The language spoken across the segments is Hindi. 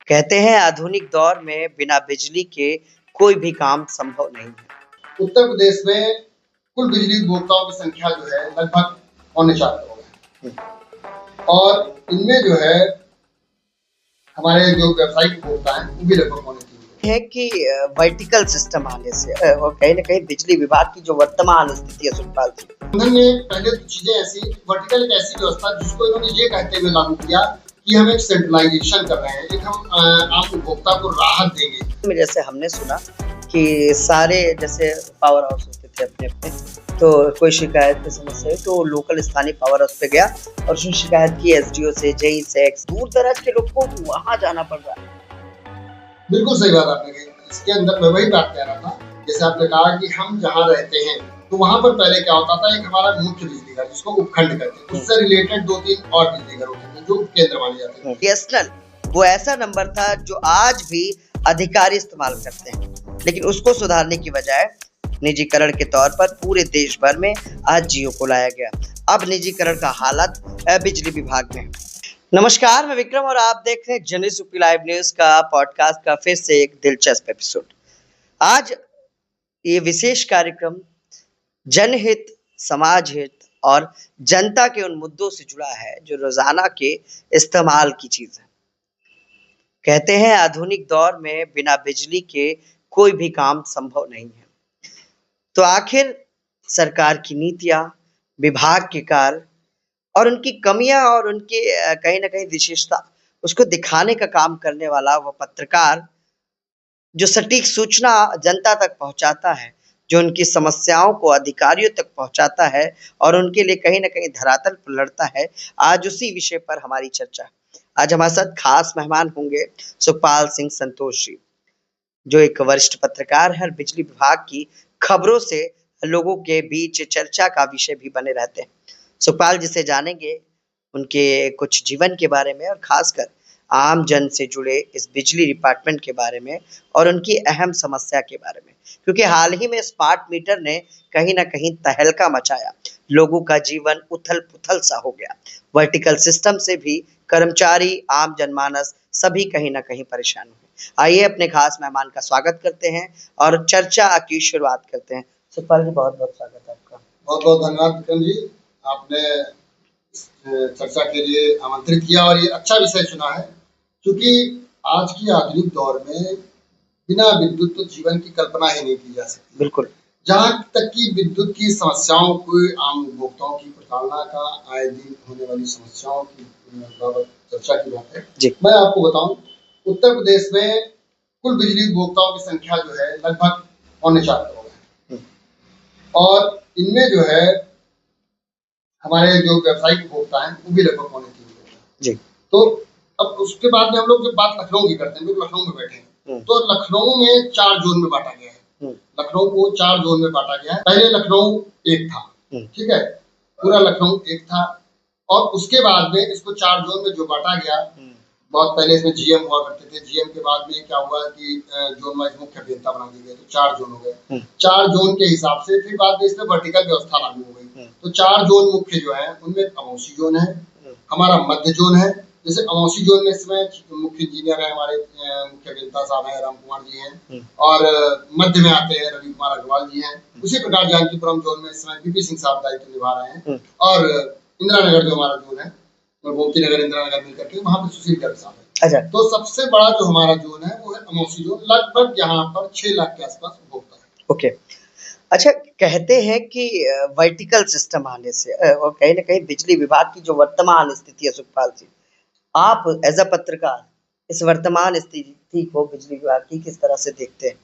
कहते हैं आधुनिक दौर में बिना बिजली के कोई भी काम संभव नहीं है। उत्तर प्रदेश में कुल बिजली उपभोक्ताओं की संख्या जो है लगभग 4.25 करोड़ है और इनमें जो है हमारे जो व्यावसायिक उपभोक्ता हैं वो भी लगभग 3.25 है कि वर्टिकल सिस्टम आने से और कहीं न कहीं बिजली विभाग की जो वर्तमान स्थिति है सुखपाल जी। प्रबंधन ने पहले तो चीजें ऐसी वर्टिकल एक ऐसी व्यवस्था जिसको इन्होंने ये कहते हुए लागू किया कि हम एक सेंट्रलाइजेशन कर रहे हैं, एक हम आम उपभोक्ता को राहत देंगे। जैसे हमने सुना कि सारे जैसे पावर हाउस होते थे अपने तो कोई शिकायत की समस्या है तो लोकल स्थानीय पावर हाउस पे गया और उसने शिकायत की एसडीओ से, जेई से। दूर दराज के लोग को वहां जाना पड़ रहा है। बिल्कुल सही बात आपने कही। इसके अंदर मैं वही बात कह रहा था, जैसे आपने कहा कि हम जहाँ रहते हैं तो वहां पर पहले क्या होता था, एक हमारा मुख्य बिजली घर जिसको उपखंड कहते हैं, उससे रिलेटेड 2-3 और बिजली घर होते थे जो केंद्र माने जाते थे। बीएसएनएल वो ऐसा नंबर था जो आज भी अधिकारी इस्तेमाल करते हैं, लेकिन उसको सुधारने की बजाय निजीकरण के तौर पर पूरे देश भर में आज जियो को लाया गया। अब निजीकरण का हालत बिजली विभाग में है। नमस्कार, मैं विक्रम और आप देख रहे हैं जनरल यूपी लाइव न्यूज का पॉडकास्ट का फिर से एक दिलचस्प एपिसोड। आज ये विशेष कार्यक्रम जनहित, समाज हित और जनता के उन मुद्दों से जुड़ा है जो रोजाना के इस्तेमाल की चीज है। कहते हैं आधुनिक दौर में बिना बिजली के कोई भी काम संभव नहीं है। तो आखिर सरकार की नीतियां, विभाग के कार्य और उनकी कमियां और उनके कहीं ना कहीं विशेषता उसको दिखाने का काम करने वाला वो पत्रकार जो सटीक सूचना जनता तक पहुंचाता है, जो उनकी समस्याओं को अधिकारियों तक पहुंचाता है और उनके लिए कहीं ना कहीं धरातल पर लड़ता है। आज उसी विषय पर हमारी चर्चा है। आज हमारे साथ खास मेहमान होंगे सुखपाल सिंह संतोष जी, जो एक वरिष्ठ पत्रकार है और बिजली विभाग की खबरों से लोगों के बीच चर्चा का विषय भी बने रहते हैं। सुखपाल जी से जानेंगे उनके कुछ जीवन के बारे में और खासकर आम जन से जुड़े इस बिजली डिपार्टमेंट के बारे में और उनकी अहम समस्या के बारे में, क्योंकि हाल ही में स्मार्ट मीटर ने कहीं ना कहीं तहलका मचाया। लोगों का जीवन उथल पुथल सा हो गया। वर्टिकल सिस्टम से भी कर्मचारी, आम जनमानस सभी कहीं ना कहीं परेशान हुए। आइए अपने खास मेहमान का स्वागत करते हैं और चर्चा की शुरुआत करते हैं। सुखपाल जी, बहुत बहुत स्वागत है आपका। बहुत बहुत धन्यवाद विक्रम जी, आपने चर्चा के लिए आमंत्रित किया और ये अच्छा विषय चुना है, क्योंकि आज की आधुनिक दौर में बिना विद्युत तो जीवन की कल्पना ही नहीं की जा सकती। बिल्कुल। जहाँ तक कि विद्युत की समस्याओं को, आम उपभोक्ताओं की प्रताड़ना का, आए दिन होने वाली समस्याओं की बाबत चर्चा की बात है जी। मैं आपको बताऊं, उत्तर प्रदेश में कुल बिजली उपभोक्ताओं की संख्या जो है लगभग 4.25 करोड़ है और इनमें जो है हमारे जो व्यावसायिक उपभोक्ता हैं वो भी लगभग 3.25 करोड़ है जी। तो अब उसके बाद में हम लोग जब बात लखनऊ की करते हैं, लोग लखनऊ में बैठे हैं, तो लखनऊ में 4 जोन में बांटा गया है। लखनऊ को 4 जोन में बांटा गया है। पहले लखनऊ एक था, ठीक है, पूरा लखनऊ एक था और उसके बाद में इसको 4 जोन में जो बांटा गया, बहुत पहले इसमें जीएम हुआ करते थे। जीएम के बाद में क्या हुआ कि जोन वाइज मुख्य अभियंता बना दिए गए, तो 4 जोन हो गए। 4 जोन के हिसाब से फिर बाद में इसमें वर्टिकल व्यवस्था लागू हो गई। तो 4 जोन मुख्य जो है उनमें अमौसी जोन है, हमारा मध्य जोन है। जैसे अमौसी जोन में इसमें मुख्य इंजीनियर है हमारे मुख्य अभियंता साहब हैं, राम कुमार जी हैं, और मध्य में आते हैं रवि कुमार अग्रवाल जी हैं। उसी प्रकार जानकीपुरम जोन में इस समय पीपी सिंह साहब दायित्व निभा रहे हैं और इंदिरा नगर जो हमारा जोन है, गोमती नगर, इंदिरा नगर मिलकर के वहाँ पर सुशील गर्ग साहब है। अच्छा। तो सबसे बड़ा जो हमारा जोन है वो है अमौसी जोन। लगभग यहाँ पर 6 लाख के आसपास उपभोक्ता है। ओके। अच्छा, कहते हैं कि वर्टिकल सिस्टम आने से और कहीं ना कहीं बिजली विभाग की जो वर्तमान स्थिति है सुखपाल जी, आप एज अ पत्रकार इस वर्तमान स्थिति को बिजली विभाग की किस तरह से देखते हैं?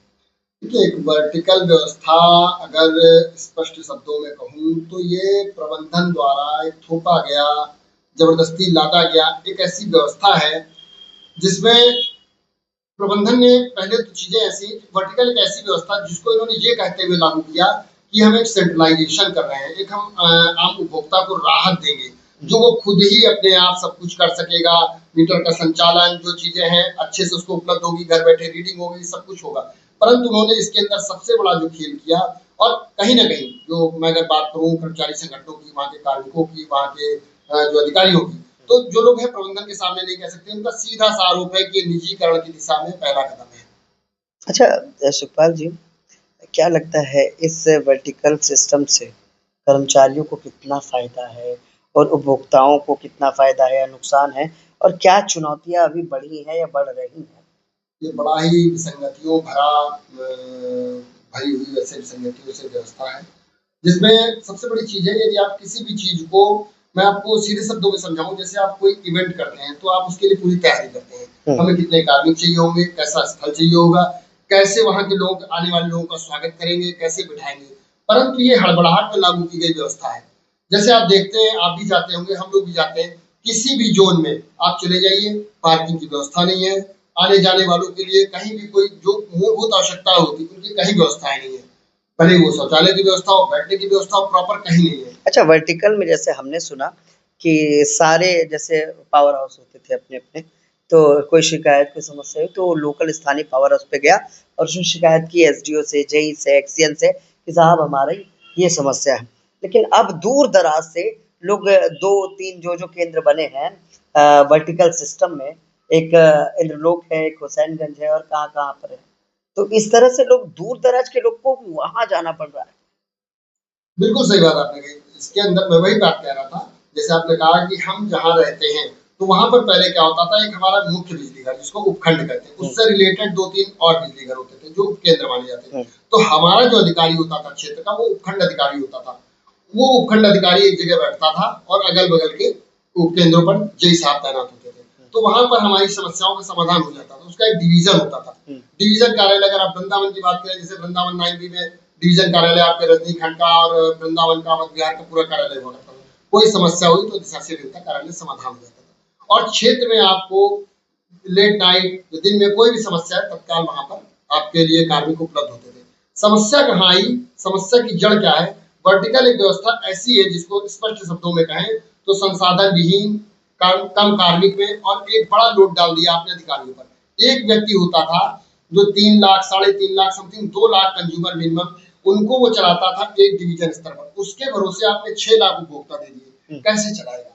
देखिए, एक वर्टिकल व्यवस्था अगर स्पष्ट शब्दों में कहूँ तो ये प्रबंधन द्वारा एक थोपा गया, जबरदस्ती लादा गया एक ऐसी व्यवस्था है जिसमें प्रबंधन ने पहले तो चीजें ऐसी, वर्टिकल एक ऐसी व्यवस्था जिसको इन्होंने ये कहते हुए लागू किया कि हम एक सेंट्रलाइजेशन कर रहे हैं, एक हम आम उपभोक्ता को राहत देंगे, जो वो खुद ही अपने आप सब कुछ कर सकेगा। मीटर का संचालन, जो चीजें हैं अच्छे से उसको उपलब्ध होगी, घर बैठे रीडिंग होगी, सब कुछ होगा। परंतु उन्होंने इसके अंदर सबसे बड़ा जो खेल किया, और कहीं ना कहीं जो मैं अगर बात करूँ कर्मचारी संगठनों की, वहाँ के कार्मिकों की, वहाँ के जो अधिकारियों की, तो जो लोग हैं प्रबंधन के सामने नहीं कह सकते, उनका सीधा सा आरोप है कि ये निजीकरण की दिशा में पहला कदम है। अच्छा सुखपाल जी, क्या लगता है इस वर्टिकल सिस्टम से कर्मचारियों को कितना फायदा है और उपभोक्ताओं को कितना फायदा है या नुकसान है, और क्या चुनौतियां अभी बढ़ी हैं या बढ़ रही हैं? ये बड़ा ही विसंगतियों भरा भरी हुई वैसे विसंगतियों से व्यवस्था है, जिसमें सबसे बड़ी चीज है, यदि आप किसी भी चीज को, मैं आपको सीधे शब्दों में समझाऊं, जैसे आप कोई इवेंट करते हैं तो आप उसके लिए पूरी तैयारी करते हैं, हमें कितने कार्मिक चाहिए होंगे, कैसा स्थल चाहिए होगा, कैसे वहां के लोग आने वाले लोगों का स्वागत करेंगे, कैसे बिठाएंगे, परंतु ये हड़बड़ाहट में लागू की गई व्यवस्था है। जैसे आप देखते हैं, आप भी जाते होंगे, हम लोग भी जाते हैं, किसी भी जोन में आप चले जाइए, पार्किंग की व्यवस्था नहीं है, आने जाने वालों के लिए कहीं भी कोई जो मूलभूत आवश्यकता होती है उनकी कहीं व्यवस्थाएं नहीं है, भले वो शौचालय की व्यवस्था हो, बैठने की व्यवस्था हो, प्रॉपर कहीं नहीं है। अच्छा, वर्टिकल में जैसे हमने सुना कि सारे जैसे पावर हाउस होते थे अपने-अपने, तो कोई शिकायत, कोई समस्या हुई तो लोकल स्थानीय पावर हाउस पे गया और उसने शिकायत की एसडीओ से, जेई से, एक्सीएन से कि साहब हमारी ये समस्या है। लेकिन अब दूर-दराज से लोग 2-3 जो केंद्र बने हैं वर्टिकल सिस्टम में, एक इंद्रलोक है, एक हुसैनगंज है और कहाँ-कहाँ पर है। तो इस तरह से लोग दूर-दराज के लोग को वहाँ जाना पड़ रहा है। बिल्कुल सही बात आपने कही। इसके अंदर मैं वही बात कह रहा था, जैसे आपने कहा कि हम जहाँ रहते हैं, तो वहाँ पर पहले क्या होता था, एक हमारा मुख्य बिजली घर जिसको उपखंड कहते हैं, उससे रिलेटेड 2-3 और बिजली घर होते थे, जो उपकेंद्र माने जाते थे। तो हमारा जो अधिकारी होता था क्षेत्र का, वो उपखंड अधिकारी होता था। वो उपखंड अधिकारी एक जगह बैठता था और अगल-बगल के उपकेंद्रों पर जेई साहब तैनात होते थे। तो वहाँ पर हमारी समस्याओं का समाधान हो जाता था। उसका एक डिवीज़न होता था। डिवीज़न कार्यालय, अगर आप वृंदावन की बात करें, जैसे वृंदावन 9B में डिवीजन कार्यालय आपके रजनीखंड का और वृंदावन का अवध विहार का पूरा कार्यालय हुआ करता था। कोई समस्या हुई तो दिशा से मिलता कार्यालय समाधान हो जाता था। और क्षेत्र में आपको लेट नाइट, दिन में कोई भी समस्या है, तत्काल वहां पर आपके लिए कार्मिक उपलब्ध होते थे। समस्या कहाँ आई, समस्या की जड़ क्या है? वर्टिकल एक व्यवस्था ऐसी है जिसको स्पष्ट शब्दों में कहें तो संसाधन विहीन, कम कार्मिक में, और एक बड़ा लोड डाल दिया आपने अधिकारियों पर। एक व्यक्ति होता था जो 3 lakh, 3.5 lakh, something 2 lakh consumer minimum, उनको वो चलाता था एक डिवीजन स्तर पर। उसके भरोसे आपने 6 लाख उपभोक्ता दे दिए, कैसे चलाएगा?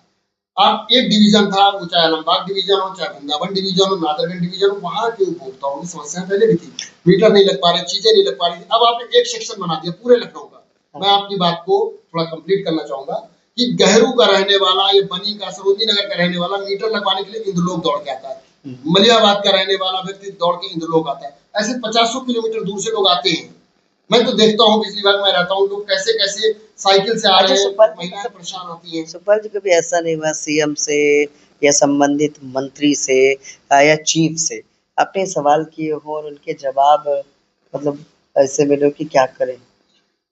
आप एक डिवीजन था, वो चाहे आलमबाग डिवीजन हो, चाहे वृंदावन डिवीजन हो, नादरगंज डिवीजन हो, वहां के उपभोक्ताओं की समस्या पहले भी थी, मीटर नहीं लग पा रहे, चीजें नहीं लग पा रही। अब आपने एक सेक्शन बना दिया पूरे लखनऊ का। मैं आपकी बात को थोड़ा कंप्लीट करना चाहूंगा कि गहरू का रहने वाला, ये बनी का, सरोजनी नगर का रहने वाला मीटर लगवाने के लिए इंद्रलोक दौड़ के आता है, मलियाबाद का रहने वाला व्यक्ति दौड़ के इंद्रलोक आता है। ऐसे 50 किलोमीटर दूर से लोग आते हैं। मैं तो देखता हूँ, पिछली बार मैं रहता हूँ, लोग कैसे कैसे साइकिल से आ रहे हैं, महिलाएं परेशान आती हैं। सुखपाल जी, कभी ऐसा नहीं हुआ सीएम से या संबंधित मंत्री से या चीफ से आपने सवाल किए हो और उनके जवाब मतलब ऐसे मिले कि क्या करें?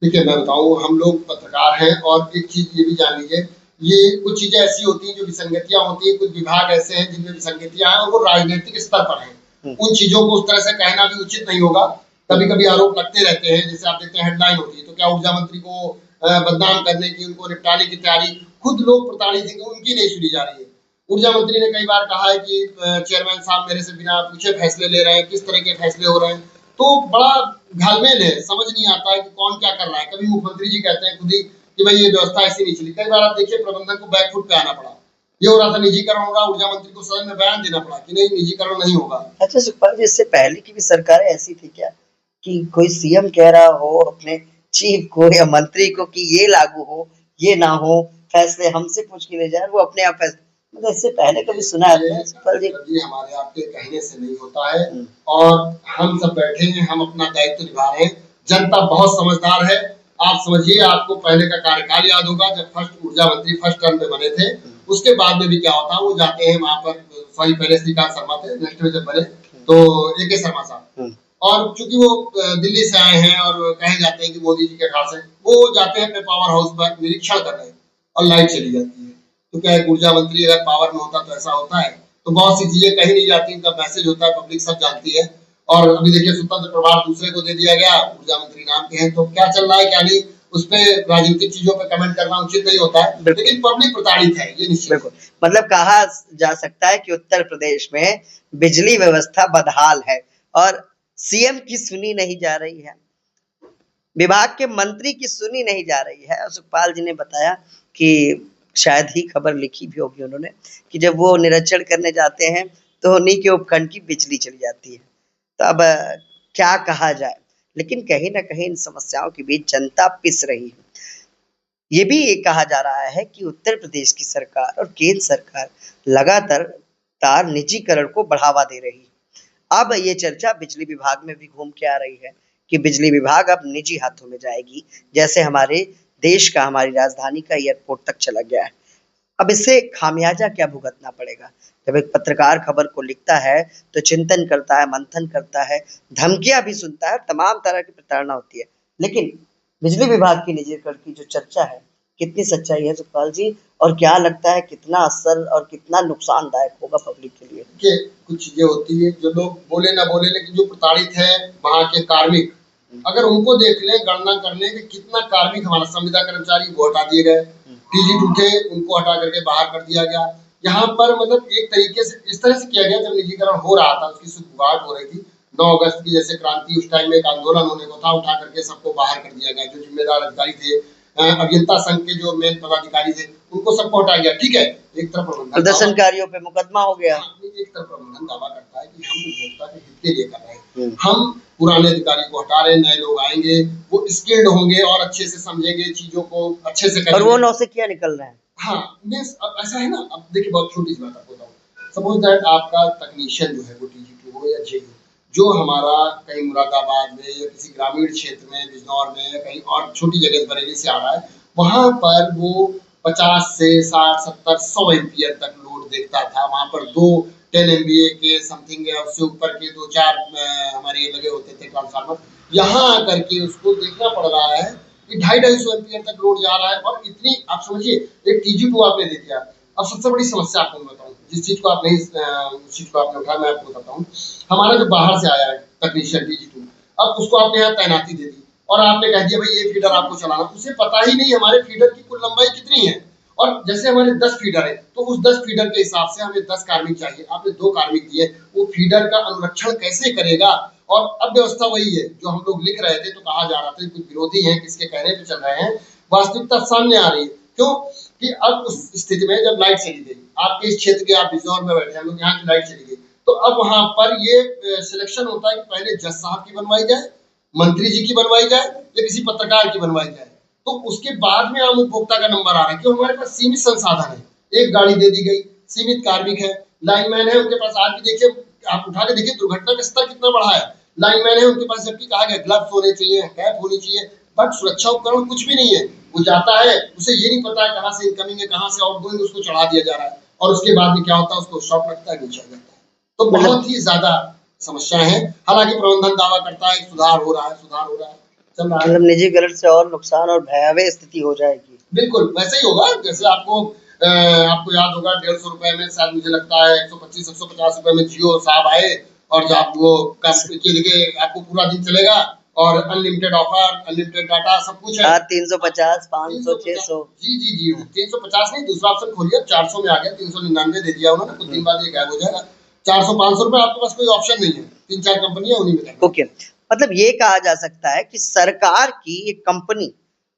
देखिए, मैं बताऊँ, हम लोग पत्रकार हैं और एक चीज़ ये भी जान लीजिए, ये कुछ चीज़ें ऐसी होती हैं जो विसंगतियाँ होती हैं, कुछ विभाग ऐसे हैं जिनमें विसंगतियाँ हैं और वो राजनीतिक स्तर पर हैं। उन चीज़ों को उस तरह से कहना भी उचित नहीं होगा। कभी-कभी आरोप लगते रहते हैं, जैसे आप देखते हैं हेडलाइन होती है, तो क्या ऊर्जा मंत्री को बदनाम करने की, उनको निपटाने की तैयारी, खुद लोग प्रताड़ित हैं कि उनकी नहीं सुनी जा रही है। ऊर्जा मंत्री ने कई बार कहा है कि चेयरमैन साहब मेरे से बिना पूछे फैसले ले रहे हैं, किस तरह के फैसले हो रहे हैं। तो बड़ा घालमेल है, समझ नहीं आता है कि कौन क्या कर रहा है। कभी मुख्यमंत्री जी कहते हैं खुद ही कि भाई ये व्यवस्था ऐसी नहीं चली। कई बार आप देखिए प्रबंधन को बैकफुट पे आना पड़ा। ये हो रहा था निजीकरण हो रहा, ऊर्जा मंत्री को सदन में बयान देना पड़ा कि नहीं, निजीकरण नहीं होगा। अच्छा सुखपाल जी, इससे पहले की भी सरकारें ऐसी थी क्या कि कोई सीएम कह रहा हो अपने चीफ को या मंत्री को कि ये लागू हो, ये ना हो, फैसले हमसे पूछ के ले जाए, वो अपने आप फैसले, मतलब इससे पहले कभी सुना है आपने सुखपाल जी? ये हमारे आपके कहने से नहीं होता है और हम सब बैठे हैं, हम अपना दायित्व निभा रहे हैं। जनता बहुत समझदार है। आप समझिए, आपको पहले का कार्यकाल याद होगा जब फर्स्ट ऊर्जा मंत्री फर्स्ट टर्म पे बने थे। उसके बाद में भी क्या होता है, वो जाते हैं वहां पर, सॉरी पहले श्रीकांत शर्मा थे, नेक्स्ट में जब बने तो AK शर्मा साहब, और चूंकि वो दिल्ली से आए हैं और कहे जाते हैं कि मोदी जी के खास है, वो जाते हैं अपने पावर हाउस पर निरीक्षण कर रहे हैं और लाइट चली जाती है। तो क्या एक ऊर्जा मंत्री अगर पावर में होता तो ऐसा होता है? तो बहुत सी चीजें कहीं नहीं जाती, इनका मैसेज होता है, पब्लिक सब जानती है। और अभी देखिए स्वतंत्र प्रभार दूसरे को दे दिया गया, ऊर्जा मंत्री नाम के हैं, तो क्या चल रहा है क्या नहीं, उस पे राजनीतिक चीजों पे कमेंट करना उचित नहीं होता है, लेकिन पब्लिक प्रताड़ित है, ये निश्चित है। मतलब कहा जा सकता है कि उत्तर प्रदेश में बिजली व्यवस्था बदहाल है और सीएम की सुनी नहीं जा रही है, विभाग के मंत्री की सुनी नहीं जा रही है। और सुखपाल जी ने बताया कि शायद ही खबर लिखी भी होगी उन्होंने कि जब वो निरीक्षण करने जाते हैं तो उन्हीं के उपखंड की बिजली चली जाती है। तो अब क्या कहा जाए, लेकिन कहीं न कहीं इन समस्याओं के बीच जनता पिस रही है। ये भी कहा जा रहा है कि उत्तर प्रदेश की सरकार और केंद्र सरकार लगातार निजीकरण को बढ़ावा दे रही है। अब ये चर्चा बिजली विभाग में भी घूम के आ रही है कि बिजली विभाग अब निजी हाथों में जाएगी, जैसे हमारे देश का, हमारी राजधानी का एयरपोर्ट तक चला गया है। अब इससे खामियाजा क्या भुगतना पड़ेगा? जब एक पत्रकार खबर को लिखता है तो चिंतन करता है, मंथन करता है, धमकियां भी सुनता है, तमाम तरह की प्रताड़ना होती है। लेकिन बिजली विभाग की निजीकरण की जो चर्चा है, कितनी सच्चाई है सुखपाल जी, और क्या लगता है कितना असर और कितना नुकसानदायक होगा पब्लिक के लिए? देखिए, कुछ चीजें होती है जो लोग बोले ना बोले, लेकिन जो प्रताड़ित है वहाँ के कार्मिक, अगर उनको देख लें, गणना कर लें कि कितना कार्मिक हमारा संविदा कर्मचारी वो हटा दिए गए, टीजी2 थे उनको हटा करके बाहर कर दिया गया। यहाँ पर मतलब एक तरीके से इस तरह से किया गया, जब निजीकरण हो रहा था उसकी शुरुआत हो रही थी 9 अगस्त की जैसे क्रांति, उस टाइम में एक आंदोलन होने को था, उठा करके सबको बाहर कर दिया गया। जो जिम्मेदार अधिकारी थे, अभियंता संघ के जो मेन पदाधिकारी थे, उनको सबको हटाया गया। ठीक है, एक तरफ प्रदर्शनकारियों पे मुकदमा हो गया। एक तरफ प्रबंधन दावा करता है कि हम उपभोक्ता के हित के लिए कर रहे हैं, हम पुराने अधिकारी को हटा रहे, नए लोग आएंगे, वो स्किल्ड होंगे और अच्छे से समझेंगे चीजों को, अच्छे से करेंगे। और वो नौसिखिया निकल रहे हैं। हाँ, मीन्स अब ऐसा है ना, अब देखिए बहुत छोटी सी बात आपको बताऊं, सपोज दैट आपका तकनीशियन जो है वो टीजी2 हो या जे हो, जो हमारा कहीं मुरादाबाद में या किसी ग्रामीण क्षेत्र में, बिजनौर में या कहीं और छोटी जगह बरेली से आ रहा है, वहां पर वो 50 से 60, 70, 100 एम्पियर तक लोड देखता था। वहां पर 2 10 MVA के समथिंग या उससे ऊपर के 2-4 हमारे लगे होते थे ट्रांसफार्मर। यहाँ आकर के उसको देखना पड़ रहा है कि 250-250 एम्पियर तक लोड जा रहा है, और इतनी आप समझिए एक टीजी2 आपने दे दिया। अब सबसे बड़ी समस्या आपको मैं बताऊं, जिस चीज को आप नहीं उस चीज को आपने उठाया, मैं आपको बताता हूँ। हमारा जो बाहर से आया है तकनीशियन टीजी2, अब उसको आपने यहाँ तैनाती दे दी और आपने कह दिया भाई ये फीडर आपको चलाना, उसे पता ही नहीं हमारे फीडर की कुल लंबाई कितनी है। और जैसे हमारे 10 फीडर है तो उस 10 फीडर के हिसाब से हमें 10 कार्मिक चाहिए, आपने 2 कार्मिक दिए, वो फीडर का अनुरक्षण कैसे करेगा? और अब व्यवस्था वही है जो हम लोग लिख रहे थे, तो कहा जा रहा था कुछ विरोधी हैं, किसके कहने पे चल रहे हैं, वास्तविकता सामने आ रही है। क्यों कि अब उस स्थिति में जब लाइट चली गई, आपके इस क्षेत्र के, आप बिजनौर में बैठे, हम लोग यहाँ की लाइट चली गई, तो अब वहां पर ये सिलेक्शन होता है कि पहले जज साहब की बनवाई जाए, मंत्री जी की बनवाई जाए या किसी पत्रकार की बनवाई जाए, तो उसके बाद में आम उपभोक्ता का नंबर आ रहा है। क्यों? हमारे पास सीमित संसाधन है, एक गाड़ी दे दी गई, सीमित कार्मिक है, लाइनमैन है उनके पास, आज भी देखिए आप उठा के देखिए दुर्घटना का स्तर कितना बढ़ा है। लाइनमैन है उनके पास, जबकि कहा गया ग्लव्स होने चाहिए, कैप होनी चाहिए, बट सुरक्षा उपकरण कुछ भी नहीं है। वो जाता है, उसे ये नहीं पता है कहाँ से इनकमिंग है, कहाँ से आउटगोइंग, उसको चढ़ा दिया जा रहा है, और उसके बाद में क्या होता है, उसको शॉक लगता है, नीचे आ जाता है। तो बहुत ही ज्यादा समस्याएं हैं। हालांकि प्रबंधन दावा करता है सुधार हो रहा है, सुधार हो रहा है, चल रहा है। मतलब निजीकरण से और नुकसान और भयावह स्थिति हो जाएगी। बिल्कुल वैसे ही होगा, जैसे आपको याद होगा 150 रुपए में, शायद मुझे लगता है 125-150 रुपए में जियो साहब आए, और जब आप वो देखिए आपको पूरा दिन चलेगा और अनलिमिटेड ऑफर, अनलिमिटेड डाटा, सब कुछ है। 350, 500, 600। जी 350 नहीं, दूसरा ऑप्शन खोलिए, 400 में आ गया, 399 दे दिया उन्होंने, कुछ दिन बाद ये गायब हो जाएगा। 400-500 रुपए आपके पास कोई ऑप्शन नहीं है, 3-4 कंपनियां उन्हीं में। ओके, मतलब ये कहा जा सकता है कि सरकार की एक कंपनी,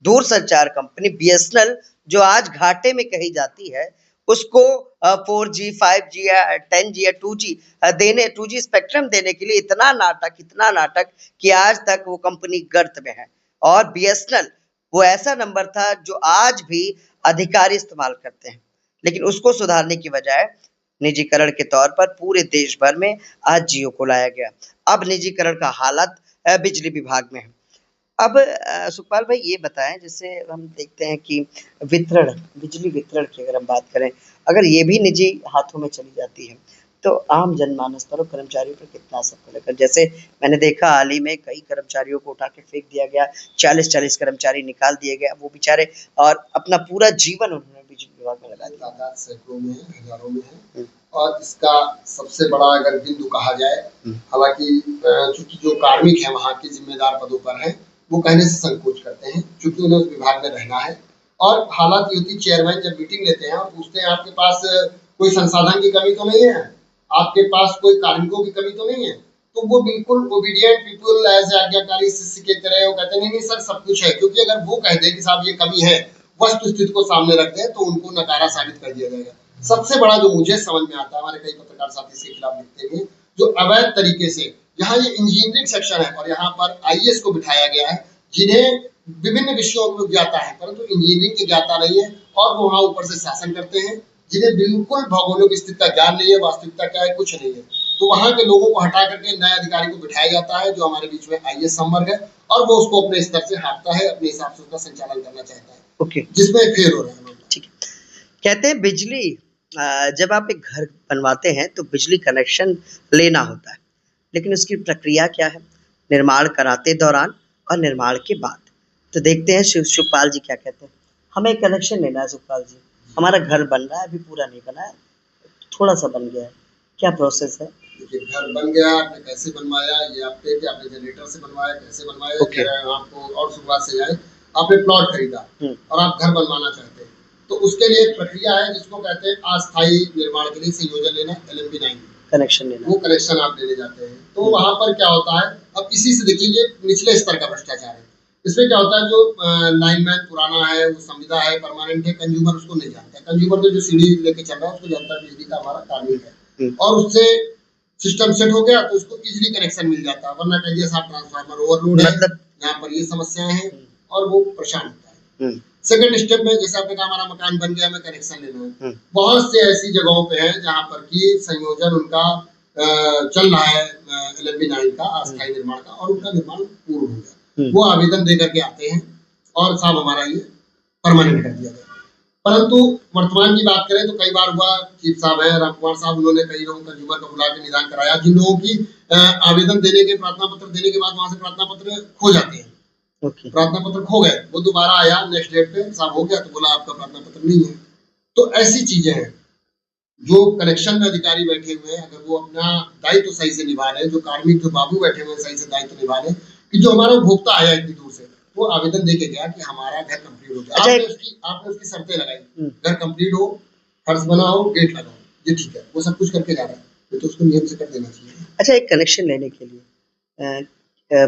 दूरसंचार कंपनी बीएसएनएल, जो आज घाटे में कही जाती है, उसको 4G, 5G या 10G या 2G स्पेक्ट्रम देने के लिए इतना नाटक कि आज तक वो कंपनी गर्त में है। और बीएसएनएल वो ऐसा नंबर था जो आज भी अधिकारी इस्तेमाल करते हैं, लेकिन उसको सुधारने की बजाय निजीकरण के तौर पर पूरे देश भर में आज जियो को लाया गया। अब निजीकरण का हालत बिजली विभाग में है। अब सुखपाल भाई ये बताएं, जैसे हम देखते हैं कि बिजली वितरण की अगर हम बात करें, अगर ये भी निजी हाथों में चली जाती है तो आम जनमानस पर और कर्मचारियों पर कितना असर पड़ेगा? जैसे मैंने देखा हाल ही में कई कर्मचारियों को उठा के फेंक दिया गया, 40-40 कर्मचारी निकाल दिए गए, वो बेचारे, और अपना पूरा जीवन उन्होंने बिजली विभाग में लगा दिया। तादाद सैकड़ों में है, हजारों में है, और इसका सबसे बड़ा अगर बिंदु कहा जाए, हालांकि चूंकि जो कार्मिक है वहाँ के जिम्मेदार पदों पर है, वो कहने से संकोच करते हैं, क्योंकि उन्हें उस विभाग में रहना है। और हालात ये होती, चेयरमैन जब मीटिंग लेते हैं और पूछते हैं आपके पास कोई संसाधन की कमी तो नहीं है, आपके पास कोई कार्मिकों की कमी तो नहीं है, तो वो बिल्कुल ओबीडियंट पीपल, एज आज्ञाकारी शिष्य की तरह वो कहते हैं नहीं सर सब कुछ है। क्योंकि अगर वो कह दे कि साहब ये कमी है, वस्तु स्थिति को सामने रख दें तो उनको नकारा साबित कर दिया जाएगा। सबसे बड़ा जो मुझे समझ में आता है, हमारे कई पत्रकार साथी इसके खिलाफ लिखते हैं, जो अवैध तरीके से यहाँ ये इंजीनियरिंग सेक्शन है और यहाँ पर आईएएस को बिठाया गया है, जिन्हें विभिन्न विषयों को ज्ञाता है परंतु इंजीनियरिंग की ज्ञाता नहीं है, और वो वहाँ ऊपर से शासन करते हैं, जिन्हें बिल्कुल भौगोलिक स्थिति का ज्ञान नहीं है, वास्तविकता क्या है कुछ नहीं है। तो वहाँ के लोगों को हटा करके नए अधिकारी को बिठाया जाता है जो हमारे बीच में आईएएस संवर्ग है, और वो उसको अपने स्तर से हाँकता है, अपने हिसाब से उसका संचालन करना चाहता है। ओके, जिसमें फेल हो रहा है। ठीक है। कहते हैं बिजली, जब आप एक घर बनवाते हैं तो बिजली कनेक्शन लेना होता है, लेकिन उसकी प्रक्रिया क्या है, निर्माण कराते दौरान और निर्माण के बाद। तो देखते हैं शिवपाल जी क्या कहते हैं। हमें कनेक्शन लेना है शिवपाल जी, हमारा घर बन रहा है, अभी पूरा नहीं बना है, थोड़ा सा बन गया है, क्या प्रोसेस है? देखिए, घर बन गया, आपने कैसे बनवाया, ये आपने जनरेटर से बनवाया, कैसे बनवाया, ओके। आपको और शुरुआत से जाए, आपने प्लॉट खरीदा और आप घर बनवाना चाहते हैं, तो उसके लिए एक प्रक्रिया है जिसको कहते हैं अस्थायी निर्माण के लिए संयोजन लेना, LMB 9 कनेक्शन लेना, वो कनेक्शन आप लेने जाते हैं। तो वहां पर क्या होता है, अब इसी से देखिए ये निचले स्तर का भ्रष्टाचार है। इसमें क्या होता है, जो लाइनमैन पुराना है, वो संविदा है, परमानेंट है, कंज्यूमर उसको नहीं जानता है। कंज्यूमर तो जो सीढ़ी लेके चल रहा है उसको जानता है बिजली का हमारा कार्मिक है, और उससे सिस्टम सेट हो गया तो उसको इजीली कनेक्शन मिल जाता है, वरना कहिए साहब ट्रांसफार्मर ओवरलोड है, मतलब यहाँ पर ये समस्याएं हैं, और वो परेशान होता है। सेकंड स्टेप में जैसे आपने कहा हमारा मकान बन गया, हमें कनेक्शन लेना है, बहुत से ऐसी जगहों पे है जहाँ पर कि संयोजन उनका चल रहा है LMB 9 का अस्थायी निर्माण का, और उनका निर्माण पूर्ण हो गया, वो आवेदन दे करके आते हैं और साहब हमारा ये परमानेंट कर दिया गया। परंतु वर्तमान की बात करें तो कई बार हुआ, चीफ साहब है राम कुमार साहब, उन्होंने कई लोगों कंज्यूमर का बुला के निदान कराया, जिन लोगों की आवेदन देने के प्रार्थना पत्र देने के बाद वहां से प्रार्थना पत्र खो जाते हैं। प्रार्थना पत्र खो गए, वो दोबारा आया नेक्स्ट डेट पे, साहब हो गया, तो बोला आपका प्रार्थना पत्र नहीं है। तो ऐसी चीजें हैं जो कनेक्शन में अधिकारी बैठे हुए हैं, अगर वो अपना दायित्व सही से निभा रहे हैं, जो कार्मिक जो बाबू बैठे हुए हैं सही से दायित्व निभा रहे हैं, कि जो हमारा उपभोक्ता आया इतनी दूर से, वो आवेदन दे के गया कि हमारा घर कंप्लीट हो गया, आपने उसकी शर्तें लगाई, घर कंप्लीट हो, फर्श बना हो, गेट लगाओ, ये ठीक है, वो सब कुछ करके जा रहा है, तो उसको नियम से कर देना चाहिए। अच्छा, एक कनेक्शन लेने के लिए,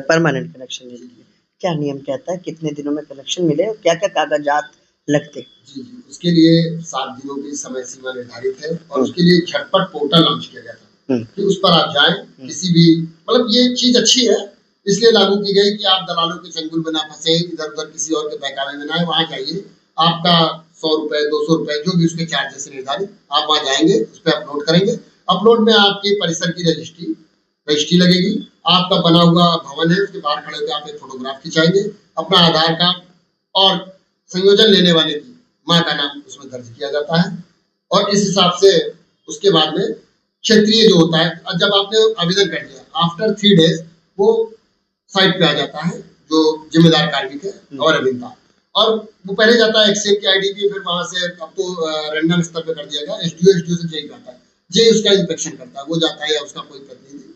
परमानेंट कनेक्शन लेने के लिए क्या नियम कहता है, कितने दिनों में कनेक्शन मिले, क्या क्या कागजात लगते? जी, उसके लिए 7 दिनों की समय सीमा निर्धारित है, और उसके लिए झटपट पोर्टल लॉन्च किया गया था कि उस पर आप जाएं, किसी भी, मतलब ये चीज अच्छी है, इसलिए लागू की गई कि आप दलालों के चंगुल में ना फंसे, इधर उधर किसी और के बहकावे में ना आए, वहां जाइए, आपका 100 रुपए 200 रुपए जो भी उसके चार्जेस निर्धारित, आप वहां जाएंगे, उस पर अपलोड करेंगे, अपलोड में आपके परिसर की रजिस्ट्री लगेगी, आपका बना हुआ भवन है, उसके बाहर खड़े होकर आप एक फोटोग्राफ खिंचाएंगे, अपना आधार कार्ड और संयोजन लेने वाले की माँ का नाम उसमें दर्ज किया जाता है, और इस हिसाब से उसके बाद में क्षेत्रीय जो होता है, जब आपने आवेदन कर दिया, आफ्टर 3 डेज वो साइट पे आ जाता है जो जिम्मेदार कार्मिक है और अभियंता, और वो पहले जाता है एक्सेल की आईडी पे, फिर वहां से अब तो रैंडम स्तर पे कर दिया गया, एसडीओ से जेई आता है, जेई उसका इंस्पेक्शन करता है, वो जाता है या उसका कोई प्रतिनिधि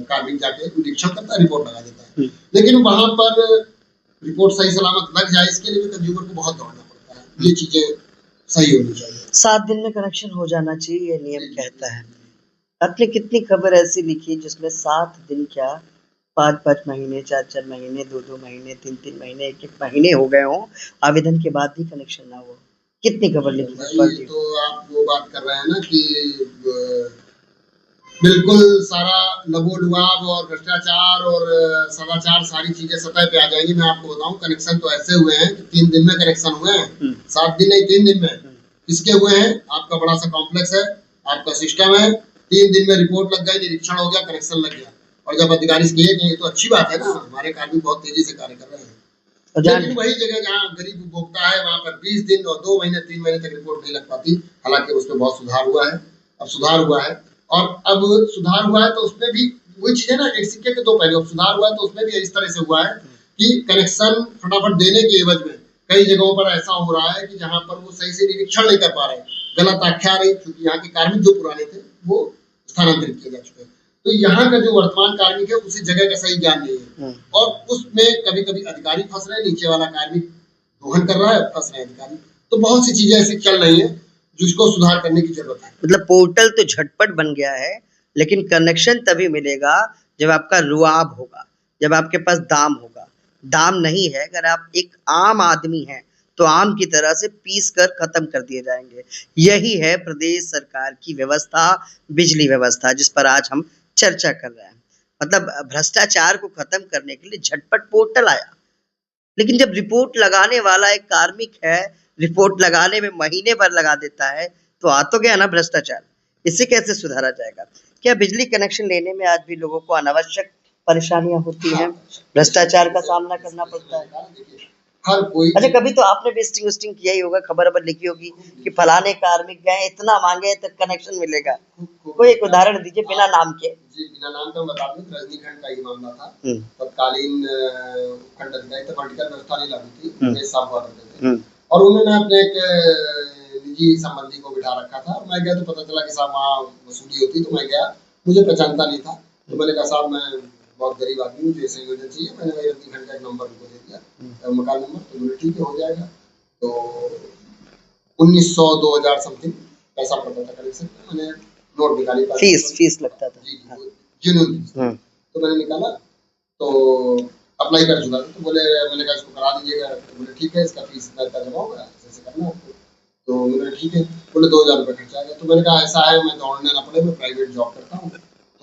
कार्मिक जाके निरीक्षण करता है, रिपोर्ट लगा देता है। लेकिन वहां पर रिपोर्ट सही सलामत लग जाए, इसके लिए भी कंज्यूमर को बहुत दौड़ना पड़ता है, ये चीजें सही होनी चाहिए। 7 दिन में कनेक्शन हो जाना चाहिए, ये नियम कहता है। आपने कितनी खबर ऐसी लिखी जिसमें 7 दिन क्या 5-5 महीने, 4-4 महीने, 2-2 महीने, 3-3 महीने, 1-1 महीने हो गए हों आवेदन के बाद भी कनेक्शन ना हो? कितनी खबर लिखी? तो आप वो बात कर रहे हैं ना कि बिल्कुल सारा लबोलुआब और भ्रष्टाचार और सदाचार सारी चीजें सतह पे आ जाएंगी। मैं आपको बताऊं, कनेक्शन तो ऐसे हुए हैं कि 3 दिन में कनेक्शन हुए हैं, 7 दिन नहीं 3 दिन में। किसके हुए हैं? आपका बड़ा सा कॉम्प्लेक्स है, आपका सिस्टम है, 3 दिन में रिपोर्ट लग गई, निरीक्षण हो गया, कनेक्शन लग गया, और जब अधिकारी से ये तो अच्छी बात है ना, हमारे कार्मिक बहुत तेजी से कार्य कर रहे हैं। लेकिन वही जगह जहाँ गरीब उपभोक्ता है वहां पर 20 दिन और 2 महीने 3 महीने तक रिपोर्ट नहीं लग पाती। हालांकि उसमें बहुत सुधार हुआ है, अब सुधार हुआ है, और अब सुधार हुआ है तो उसमें भी वही चीज है ना, एक सिक्के के 2 पहलू। अब सुधार हुआ है तो उसमें भी इस तरह से हुआ है कि कनेक्शन फटाफट देने के एवज में कई जगहों पर ऐसा हो रहा है कि जहां पर वो सही से निरीक्षण नहीं कर पा रहे, गलत आख्या रही, क्योंकि यहाँ के कार्मिक जो पुराने थे वो स्थानांतरित किए जा चुके हैं। तो यहाँ का जो वर्तमान कार्मिक है उसी जगह का सही ज्ञान नहीं है, और उसमें कभी कभी अधिकारी फंस रहे हैं, नीचे वाला कार्मिक दोहन कर रहा है, फंस रहे हैं अधिकारी। तो बहुत सी चीजें ऐसी चल रही है जिसको सुधार करने की जरूरत है। मतलब पोर्टल तो झटपट बन गया है, लेकिन कनेक्शन तभी मिलेगा जब आपका रुआब होगा, जब आपके पास दाम होगा। दाम नहीं है, अगर आप एक आम आदमी हैं तो आम की तरह से पीस कर खत्म कर दिए जाएंगे। यही है प्रदेश सरकार की व्यवस्था, बिजली व्यवस्था, जिस पर आज हम चर्चा कर रहे हैं। मतलब भ्रष्टाचार को खत्म करने के लिए झटपट पोर्टल आया, लेकिन जब रिपोर्ट लगाने वाला एक कार्मिक है, रिपोर्ट लगाने में महीने भर लगा देता है, तो आ तो गया ना भ्रष्टाचार। इसे कैसे सुधारा जाएगा? क्या बिजली कनेक्शन लेने में आज भी लोगों को अनावश्यक परेशानियां होती हैं, भ्रष्टाचार का सामना करना पड़ता है? हर कोई अच्छा, कभी तो आपने भी स्टिंग किया ही होगा, खबर लिखी होगी कि फलाने कार्मिक गए, इतना मांगे तो कनेक्शन मिलेगा। कोई एक उदाहरण दीजिए बिना नाम के। जी, बिना नाम का बता दूं, रजनीखंड का ही मामला था। तत्कालीन खंड अधिकारी तो पॉलिटिकल व्यवस्था नहीं लागू थी, देश साफ हुआ करते थे, और उन्होंने अपने एक निजी संबंधी को बिठा रखा था। मैं गया तो पता चला कि साहब वहाँ वसूली होती, तो मैं गया, मुझे पहचानता नहीं था, तो मैंने कहा साहब मैं बहुत गरीब आदमी हूँ, मुझे संयोजन चाहिए। मैंने वही रजनीखंड का एक नंबर उनको दे दिया, मकान नंबर, तो बोले ठीक है हो जाएगा। तो 1900 2000 समथिंग पैसा पड़ता था कनेक्शन का। मैंने नोट निकाली, फीस लगता था जी, जेन्युइन फीस। तो मैंने निकाला, तो अप्लाई कर चुका था, तो बोले, मैंने कहा इसको करा दीजिएगा। तो बोले ठीक है, इसका फीस इतना जमा होगा, ऐसे करना आपको। तो मैंने ठीक है, बोले 2000 रुपये खर्चा आएगा। तो मैंने कहा ऐसा है, मैं दौड़ने ना पड़े, मैं प्राइवेट जॉब करता हूँ,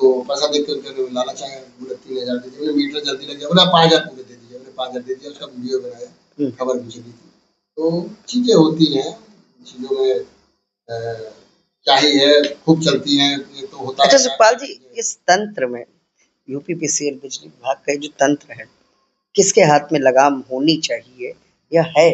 तो पैसा देख कर लालच आया। बोले 3000 दे दिए, मीटर जल्दी लग गया, बोला 5000 पूरे दे दीजिए। मैंने 5000 दे दिया, उसका वीडियो बनाया, खबर भी चली थी। तो चीजें होती हैं, चीजों में क्या ही है, खूब चलती हैं, ये तो होता है। अच्छा सुखपाल जी, इस तंत्र में यूपीपीसीएल बिजली विभाग का जो तंत्र है, किसके हाथ में लगाम होनी चाहिए या है,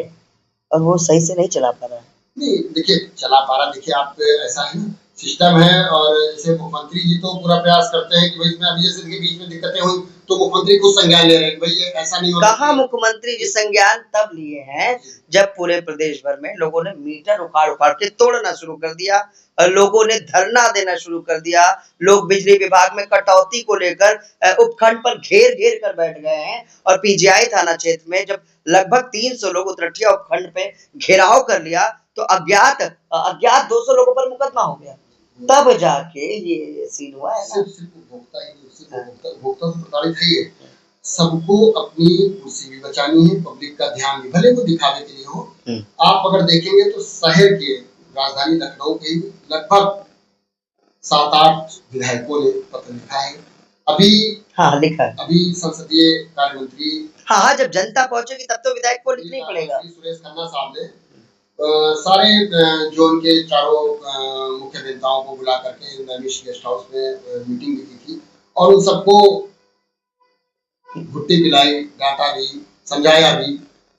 और वो सही से नहीं चला पा रहा है? नहीं, देखिए चला पा रहा, देखिए आप, ऐसा है ना, सिस्टम है, और जैसे मुख्यमंत्री जी तो पूरा प्रयास करते हैं कि भाई इसमें अभी जैसे बीच में दिक्कतें हुई, तो मुख्यमंत्री खुद संज्ञान ले रहे हैं, भाई ये ऐसा नहीं होना। कहाँ मुख्यमंत्री जी संज्ञान तब लिए हैं जब पूरे प्रदेश भर में लोगों ने मीटर उखाड़ के तोड़ना शुरू कर दिया, और लोगों ने धरना देना शुरू कर दिया। लोग बिजली विभाग में कटौती को लेकर उपखंड पर घेर कर बैठ गए हैं, और पीजीआई थाना क्षेत्र में जब लगभग 300 लोग उतरठिया उपखंड पे घेराव कर लिया, तो अज्ञात 200 लोगों पर मुकदमा हो गया। तब जाके ये सीन हुआ है ना। उपभोक्ता तो प्रताड़ित है, सबको अपनी कुर्सी भी बचानी है, पब्लिक का ध्यान भी, भले वो दिखावे के लिए हो। आप अगर देखेंगे तो शहर के, राजधानी लखनऊ के लगभग 7-8 विधायकों ने पत्र लिखा है। अभी लिखा है। अभी संसदीय कार्य मंत्री, जब जनता पहुंचेगी तब तो विधायक को लिखना ही पड़ेगा। सुरेश खन्ना साहब ने सारे जोन के चारों मुख्य नेताओं को बुला करके नैमिष गेस्ट हाउस में मीटिंग भी की थी, और उन सबको भुट्टी पिलाई, डांटा भी, समझाया भी।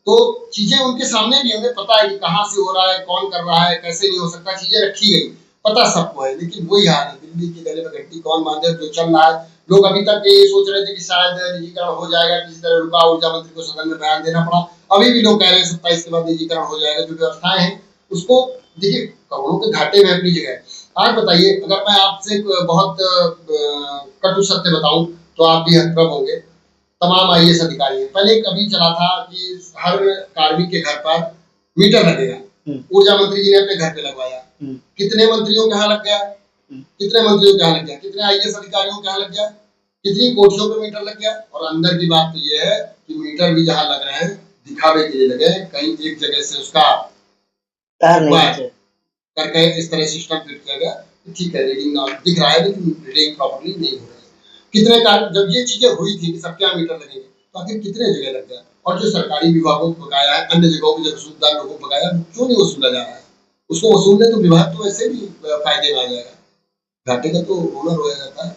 तो चीजें उनके सामने भी, हमें पता है कि कहाँ से हो रहा है, कौन कर रहा है, कैसे नहीं हो सकता, चीजें रखी गई, पता सबको है। लेकिन वही हाल है, दिल्ली के गले में घंटी कौन बांधे, जो चल रहा है। लोग अभी तक ये सोच रहे थे कि शायद निजीकरण हो जाएगा, किसी तरह रुका। ऊर्जा मंत्री को सदन में बयान देना पड़ा। अभी भी लोग कह रहे हैं 27 के बाद निजीकरण हो जाएगा। जो व्यवस्थाएं हैं उसको देखिए, करोड़ों के घाटे में अपनी जगह। आज बताइए, अगर मैं आपसे बहुत कटु सत्य बताऊं तो आप भी हतप्रभ होंगे। तमाम आईएएस अधिकारी हैं, पहले कभी चला था कि हर कार्मिक के घर पर मीटर लगेगा, ऊर्जा मंत्री जी ने अपने घर पे लगवाया। कितने मंत्रियों के यहाँ लग गया, कितने मंत्रियों के यहाँ लग गया, कितने आईएएस अधिकारियों के यहाँ लग गया, कितनी कोठियों पे मीटर लग गया। और अंदर की बात तो ये है कि मीटर भी जहाँ लग रहे हैं दिखावे के लिए लगे, कहीं एक जगह से उसका करके इस तरह सिस्टम फिट किया गया, ठीक है रीडिंग दिख रहा है, लेकिन रीडिंग प्रॉपर्ली नहीं हो रही है। कितने कार्य, जब ये चीजें हुई थी कि सबके यहाँ मीटर लगेंगे, तो आखिर कितने जगह लग गया। और जो सरकारी विभागों को बकाया है, अन्य जगहों पे जब वसूलदार लोगों को बकाया, क्यों नहीं वसूला जा रहा है? उसको वसूलने तो विभाग तो वैसे भी फायदे में आ जाएगा, घाटे का तो ओनर हो जाता है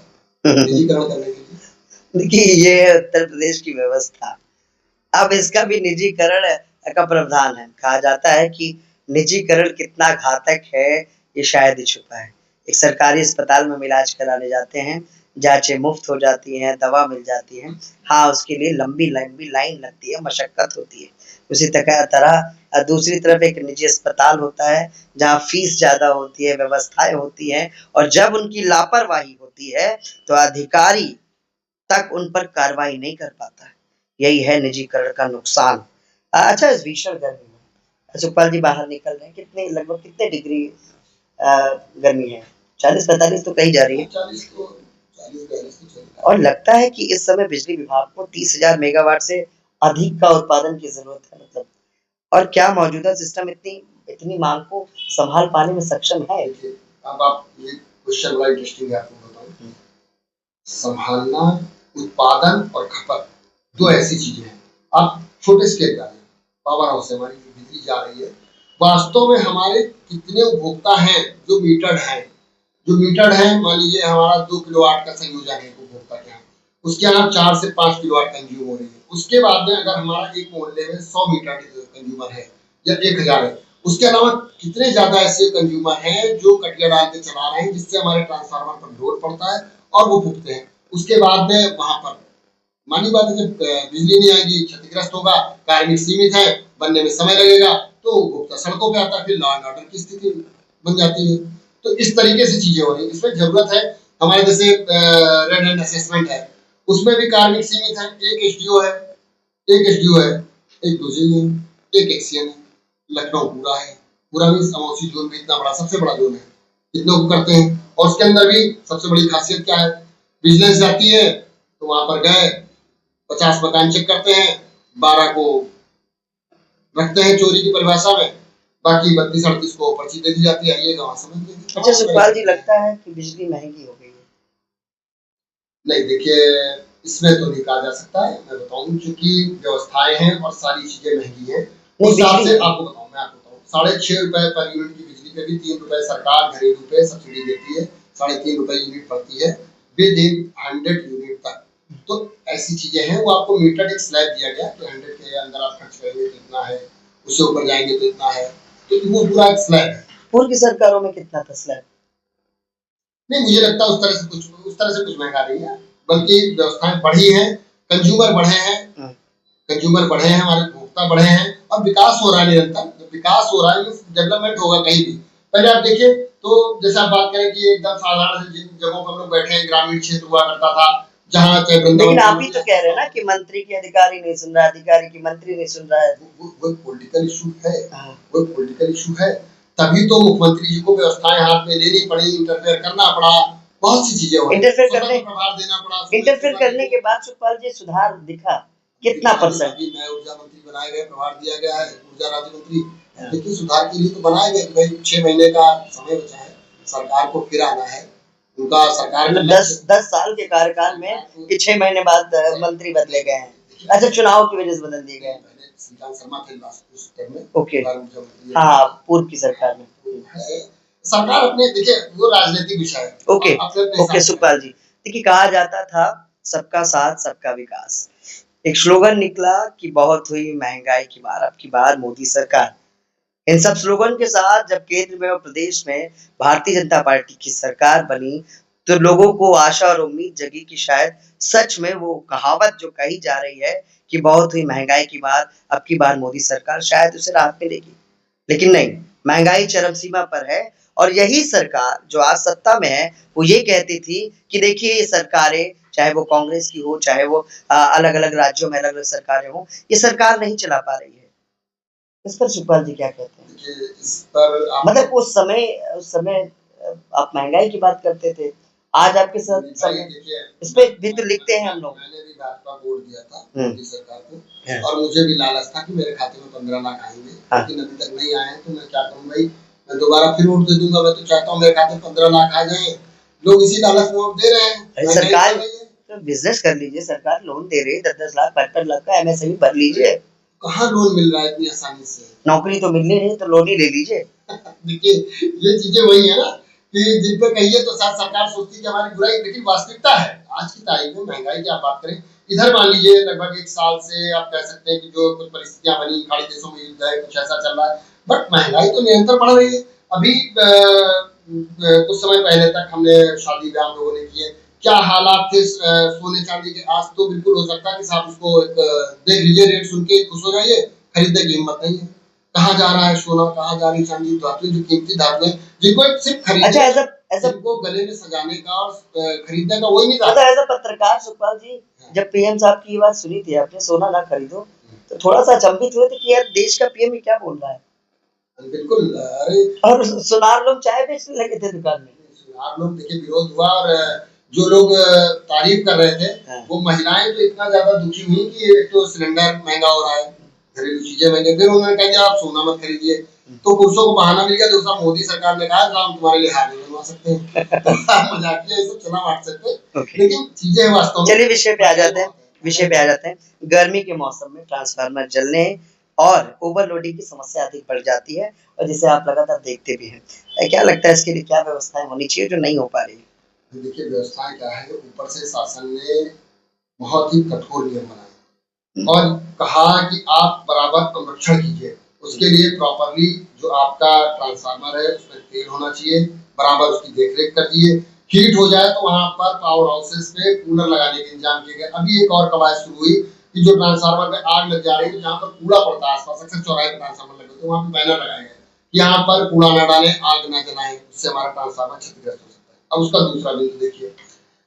निजीकरण करने के लिए। देखिए, ये उत्तर प्रदेश की व्यवस्था, अब इसका भी निजीकरण का प्रावधान है। कहा जाता है कि निजीकरण कितना घातक है, ये शायद ही छुपा है। एक सरकारी अस्पताल में इलाज कराने जाते हैं, जांचें मुफ्त हो जाती हैं, दवा मिल जाती है। उसके लिए लंबी लाइन लगती है, मशक्कत होती है। उसी तरह दूसरी तरफ एक निजी अस्पताल होता है, जहाँ फीस ज्यादा होती है, व्यवस्थाएं होती हैं, और जब उनकी लापरवाही होती है तो अधिकारी तक उन पर कार्रवाई नहीं कर पाता है। यही है निजीकरण का नुकसान। अच्छा, इस भीषण गर्मी में सुखपाल जी बाहर निकल रहे हैं, लगभग कितने डिग्री गर्मी है? 40-45 तो कही जा रही है। 40 तो चल रहा है। और लगता है कि इस समय बिजली विभाग को 30,000 मेगावाट से अधिक का उत्पादन की जरूरत है। मतलब और क्या मौजूदा सिस्टम इतनी इतनी मांग को संभाल पाने में सक्षम है? देखिए, अब आप ये क्वेश्चन बड़ा इंटरेस्टिंग है, आपको बताऊं, संभालना, उत्पादन और खपत दो ऐसी चीजें हैं। आप छोटे स्केल का पावर हाउस है, हमारी जो बिजली जा रही है, वास्तव में हमारे कितने उपभोक्ता हैं जो मीटर्ड हैं, मान लीजिए हमारा 2 किलोवाट का संयोजन है उपभोक्ता के यहाँ, उसके यहाँ 4 से 5 किलोवाट कंज्यूम हो रही है। उसके बाद में अगर हमारा एक मोहल्ले में 100 मीटर कंज्यूमर है या 1000 है, उसके अलावा कितने ज्यादा ऐसे कंज्यूमर हैं जो कटिया डाल के चला रहे हैं, जिससे हमारे ट्रांसफार्मर पर लोड पड़ता है और वो फूकते हैं। उसके बाद में वहां पर मानी बात है, जब बिजली नहीं आएगी, क्षतिग्रस्त होगा, कार्मिक सीमित है, बनने में समय लगेगा, तो उपभोक्ता सड़कों पे आता है, फिर लॉ एंड ऑर्डर की स्थिति बन जाती है। तो इस तरीके से चीजें हो रही है। इसमें जरूरत है हमारे जैसे रेंट एंड असेसमेंट है, उसमें भी कार्मिक सीमित है, एक एसडीओ है, एक दूसरी है, एक एक्सीएन है। लखनऊ पूरा भी समोसी जोन में इतना बड़ा, सबसे बड़ा जोन है, इतनों को करते हैं। और उसके अंदर भी सबसे बड़ी खासियत क्या है, विजिलेंस जाती है तो वहां पर गए 50 मकान चेक करते हैं, 12 को रखते हैं चोरी की परिभाषा में, बाकी 32-38 को पर्ची दे दी जाती है। ये गाँव समझ लीजिए। अच्छा सुखपाल जी, लगता है कि बिजली महंगी हो गई है? नहीं, देखिए, इसमें तो नहीं कहा जा सकता है। मैं बताऊं, चूंकि व्यवस्थाएं हैं और सारी चीजें महंगी हैं, उस हिसाब से आपको बताऊं, 6.5 रुपए पर यूनिट की बिजली पे भी 3 रुपए सरकार घरेलू पे सब्सिडी देती है, 3.5 रुपए यूनिट पड़ती है विद इन 100 यूनिट तक। तो ऐसी चीजें हैं, वो आपको मीटर एक स्लैब दिया गया कि 100 के अंदर आप खर्च करेंगे तो इतना है, उससे ऊपर जाएंगे तो इतना है, तो वो पूरा एक स्लैब है। पूर्व की सरकारों में कितना था स्लैब? नहीं, मुझे लगता है उस तरह से कुछ महंगा नहीं है, बल्कि व्यवस्थाएं बढ़ी हैं, कंज्यूमर बढ़े हैं, हमारे उपभोक्ता बढ़े हैं, और विकास हो रहा है निरंतर। जब विकास हो रहा है, डेवलपमेंट होगा कहीं भी। पहले आप देखिए, तो जैसे आप बात करें कि एकदम साधारण से जिन जगहों पर हम लोग बैठे हैं, ग्रामीण क्षेत्र हुआ करता था, जहाँ चाहे लेकिन आप ही तो कह रहे हैं ना कि मंत्री की अधिकारी नहीं सुन रहा, अधिकारी की मंत्री नहीं सुन रहा है। वो पॉलिटिकल इशू है, वो पॉलिटिकल इशू है। तभी तो मुख्यमंत्री जी को व्यवस्थाएं हाथ में लेनी पड़ी, इंटरफेयर करना पड़ा, बहुत सी चीजें हुई, इंटरफेयर करने प्रभार के बाद सुखपाल जी सुधार दिखा कितना परसेंट? नए ऊर्जा मंत्री बनाए गए, प्रभार दिया गया है, ऊर्जा राज्य मंत्री। देखिए, सुधार के लिए तो बनाए गए, भाई 6 महीने का समय बचा है, सरकार को फिर आना है, उनका सरकार में 10 साल के कार्यकाल में 6 महीने बाद मंत्री बदले गए हैं। अच्छा, चुनाव की वजह से बदल दिए गए। श्रीकांत शर्मा थे उस टर्म में, ओके, हाँ, पूर्व की सरकार में। सरकार अपने, देखिए, वो राजनीतिक विषय है। ओके सुखपाल जी, देखिए, कहा जाता था सबका साथ सबका विकास, एक स्लोगन निकला कि बहुत हुई महंगाई की मार, अब की बार मोदी सरकार। इन सब स्लोगन के साथ जब केंद्र में और प्रदेश में भारतीय जनता पार्टी की सरकार बनी, तो लोगों को आशा और उम्मीद जगी कि शायद सच में वो कहावत जो कही जा रही है कि बहुत हुई महंगाई की मार, अब की बार मोदी सरकार, शायद उसे राहत मिलेगी। लेकिन नहीं, महंगाई चरम सीमा पर है। और यही सरकार जो आज सत्ता में है, वो ये कहती थी कि देखिए, ये सरकारें, चाहे वो कांग्रेस की हो, चाहे वो अलग अलग राज्यों में अलग अलग सरकारें हो, ये सरकार नहीं चला पा रही है। इस पर सुखपाल जी क्या कहते हैं? इस पर मतलब उस समय आप महंगाई की बात करते थे, आज आपके साथ इस पे भी तो लिखते हैं हम लोग। मैंने भी भाजपा वोट दिया था मोदी सरकार को, और मुझे भी लालच था कि मेरे खाते में 15 लाख आएंगे, लेकिन अभी तक नहीं आए। तो मैं क्या करूँ भाई, मैं दोबारा फिर वोट दे दूंगा। मैं तो चाहता हूँ मेरे खाते में 15 लाख आ जाए, लोग इसी लालच में वोट दे रहे हैं। सरकार तो बिजनेस कर लीजिए, सरकार लोन दे रही है 10-10 लाख 55 लाख का, एमएसएमई भर लीजिए। कहाँ लोन मिल रहा है इतनी आसानी से? नौकरी तो मिलनी नहीं, तो लोन ही ले लीजिए। देखिए, ये चीजें वही है ना कि जिन पे कहिए तो शायद सरकार सोचती है कि हमारी बुराई, लेकिन वास्तविकता है आज की तारीख में महंगाई की आप बात करें, इधर मान लीजिए लगभग 1 साल से आप कह सकते हैं कि जो कुछ परिस्थितियां बनी, खाड़ी देशों में युद्ध है, कुछ ऐसा चल रहा है, बट महंगाई तो निरंतर बढ़ रही है। अभी कुछ समय पहले तक हमने शादी ब्याह लोगों ने किए, क्या हालात थे सोने चांदी के। आज तो बिल्कुल हो सकता है कि साहब उसको देख लीजिए, रेट सुन के खुश हो जाइए, खरीदने की हिम्मत नहीं है। कहाँ जा रहा है सोना, कहाँ जा रही चांदी, धातु जो कीमती धातु है, जिनको सिर्फ खरीदने, ऐसा जिनको गले में सजाने का और खरीदने का वही नहीं था। ऐसा पत्रकार सुखपाल जी, जब पीएम साहब की ये बात सुनी थी आपने, सोना ना खरीदो, तो थोड़ा सा अचंभित हुए थे कि यार देश का पीएम क्या बोल रहा है। बिल्कुल, अरे, और सुनार लोग चाय बेचने लगे थे दुकान में। सुनार लोग, देखिए, विरोध हुआ, और जो लोग तारीफ कर रहे थे, वो महिलाएं तो इतना ज्यादा दुखी हुई कि एक तो सिलेंडर महंगा हो रहा है, घरेलू चीजें महंगी, फिर उन्होंने कह दिया आप सोना मत खरीदिए, तो पुरुषों को बहाना मिल गया, दूसरा मोदी सरकार ने कहा हम तुम्हारे लिए हार बनवा सकते हैं। तो मजाकिया ये सब चला व्हाट्सएप पे, लेकिन चीजें वास्तव में। चलिए विषय पे आ जाते हैं। गर्मी के मौसम में ट्रांसफार्मर जलने और ओवरलोडिंग की समस्या अधिक बढ़ जाती है, और जिसे आप लगातार देखते भी हैं। क्या लगता है इसके लिए क्या व्यवस्थाएं होनी चाहिए जो नहीं हो पा रही है? देखिए व्यवस्थाएं क्या है, ऊपर से शासन ने बहुत ही कठोर नियम बनाए और कहा कि आप बराबर संरक्षण कीजिए, उसके लिए प्रॉपरली जो आपका ट्रांसफार्मर है उसमें तेल होना चाहिए, बराबर उसकी देखरेख कर दिए, हीट हो जाए तो वहां पर पावर हाउसेस पे कूलर लगाने के इंतजाम किए गए। अभी एक और कवायद शुरू हुई कि जो ट्रांसफार्मर में आग लग जा रही है, जहाँ पर कूड़ा पड़ता है आसपास, अक्सर चौराहे पे ट्रांसफार्मर लगे तो वहाँ पे बैनर लगाए गए कि यहाँ पर कूड़ा न डालें, आग न जलाएं, उससे हमारा ट्रांसफार्मर क्षतिग्रस्त हो सकता है। अब उसका दूसरा बिंदु देखिए,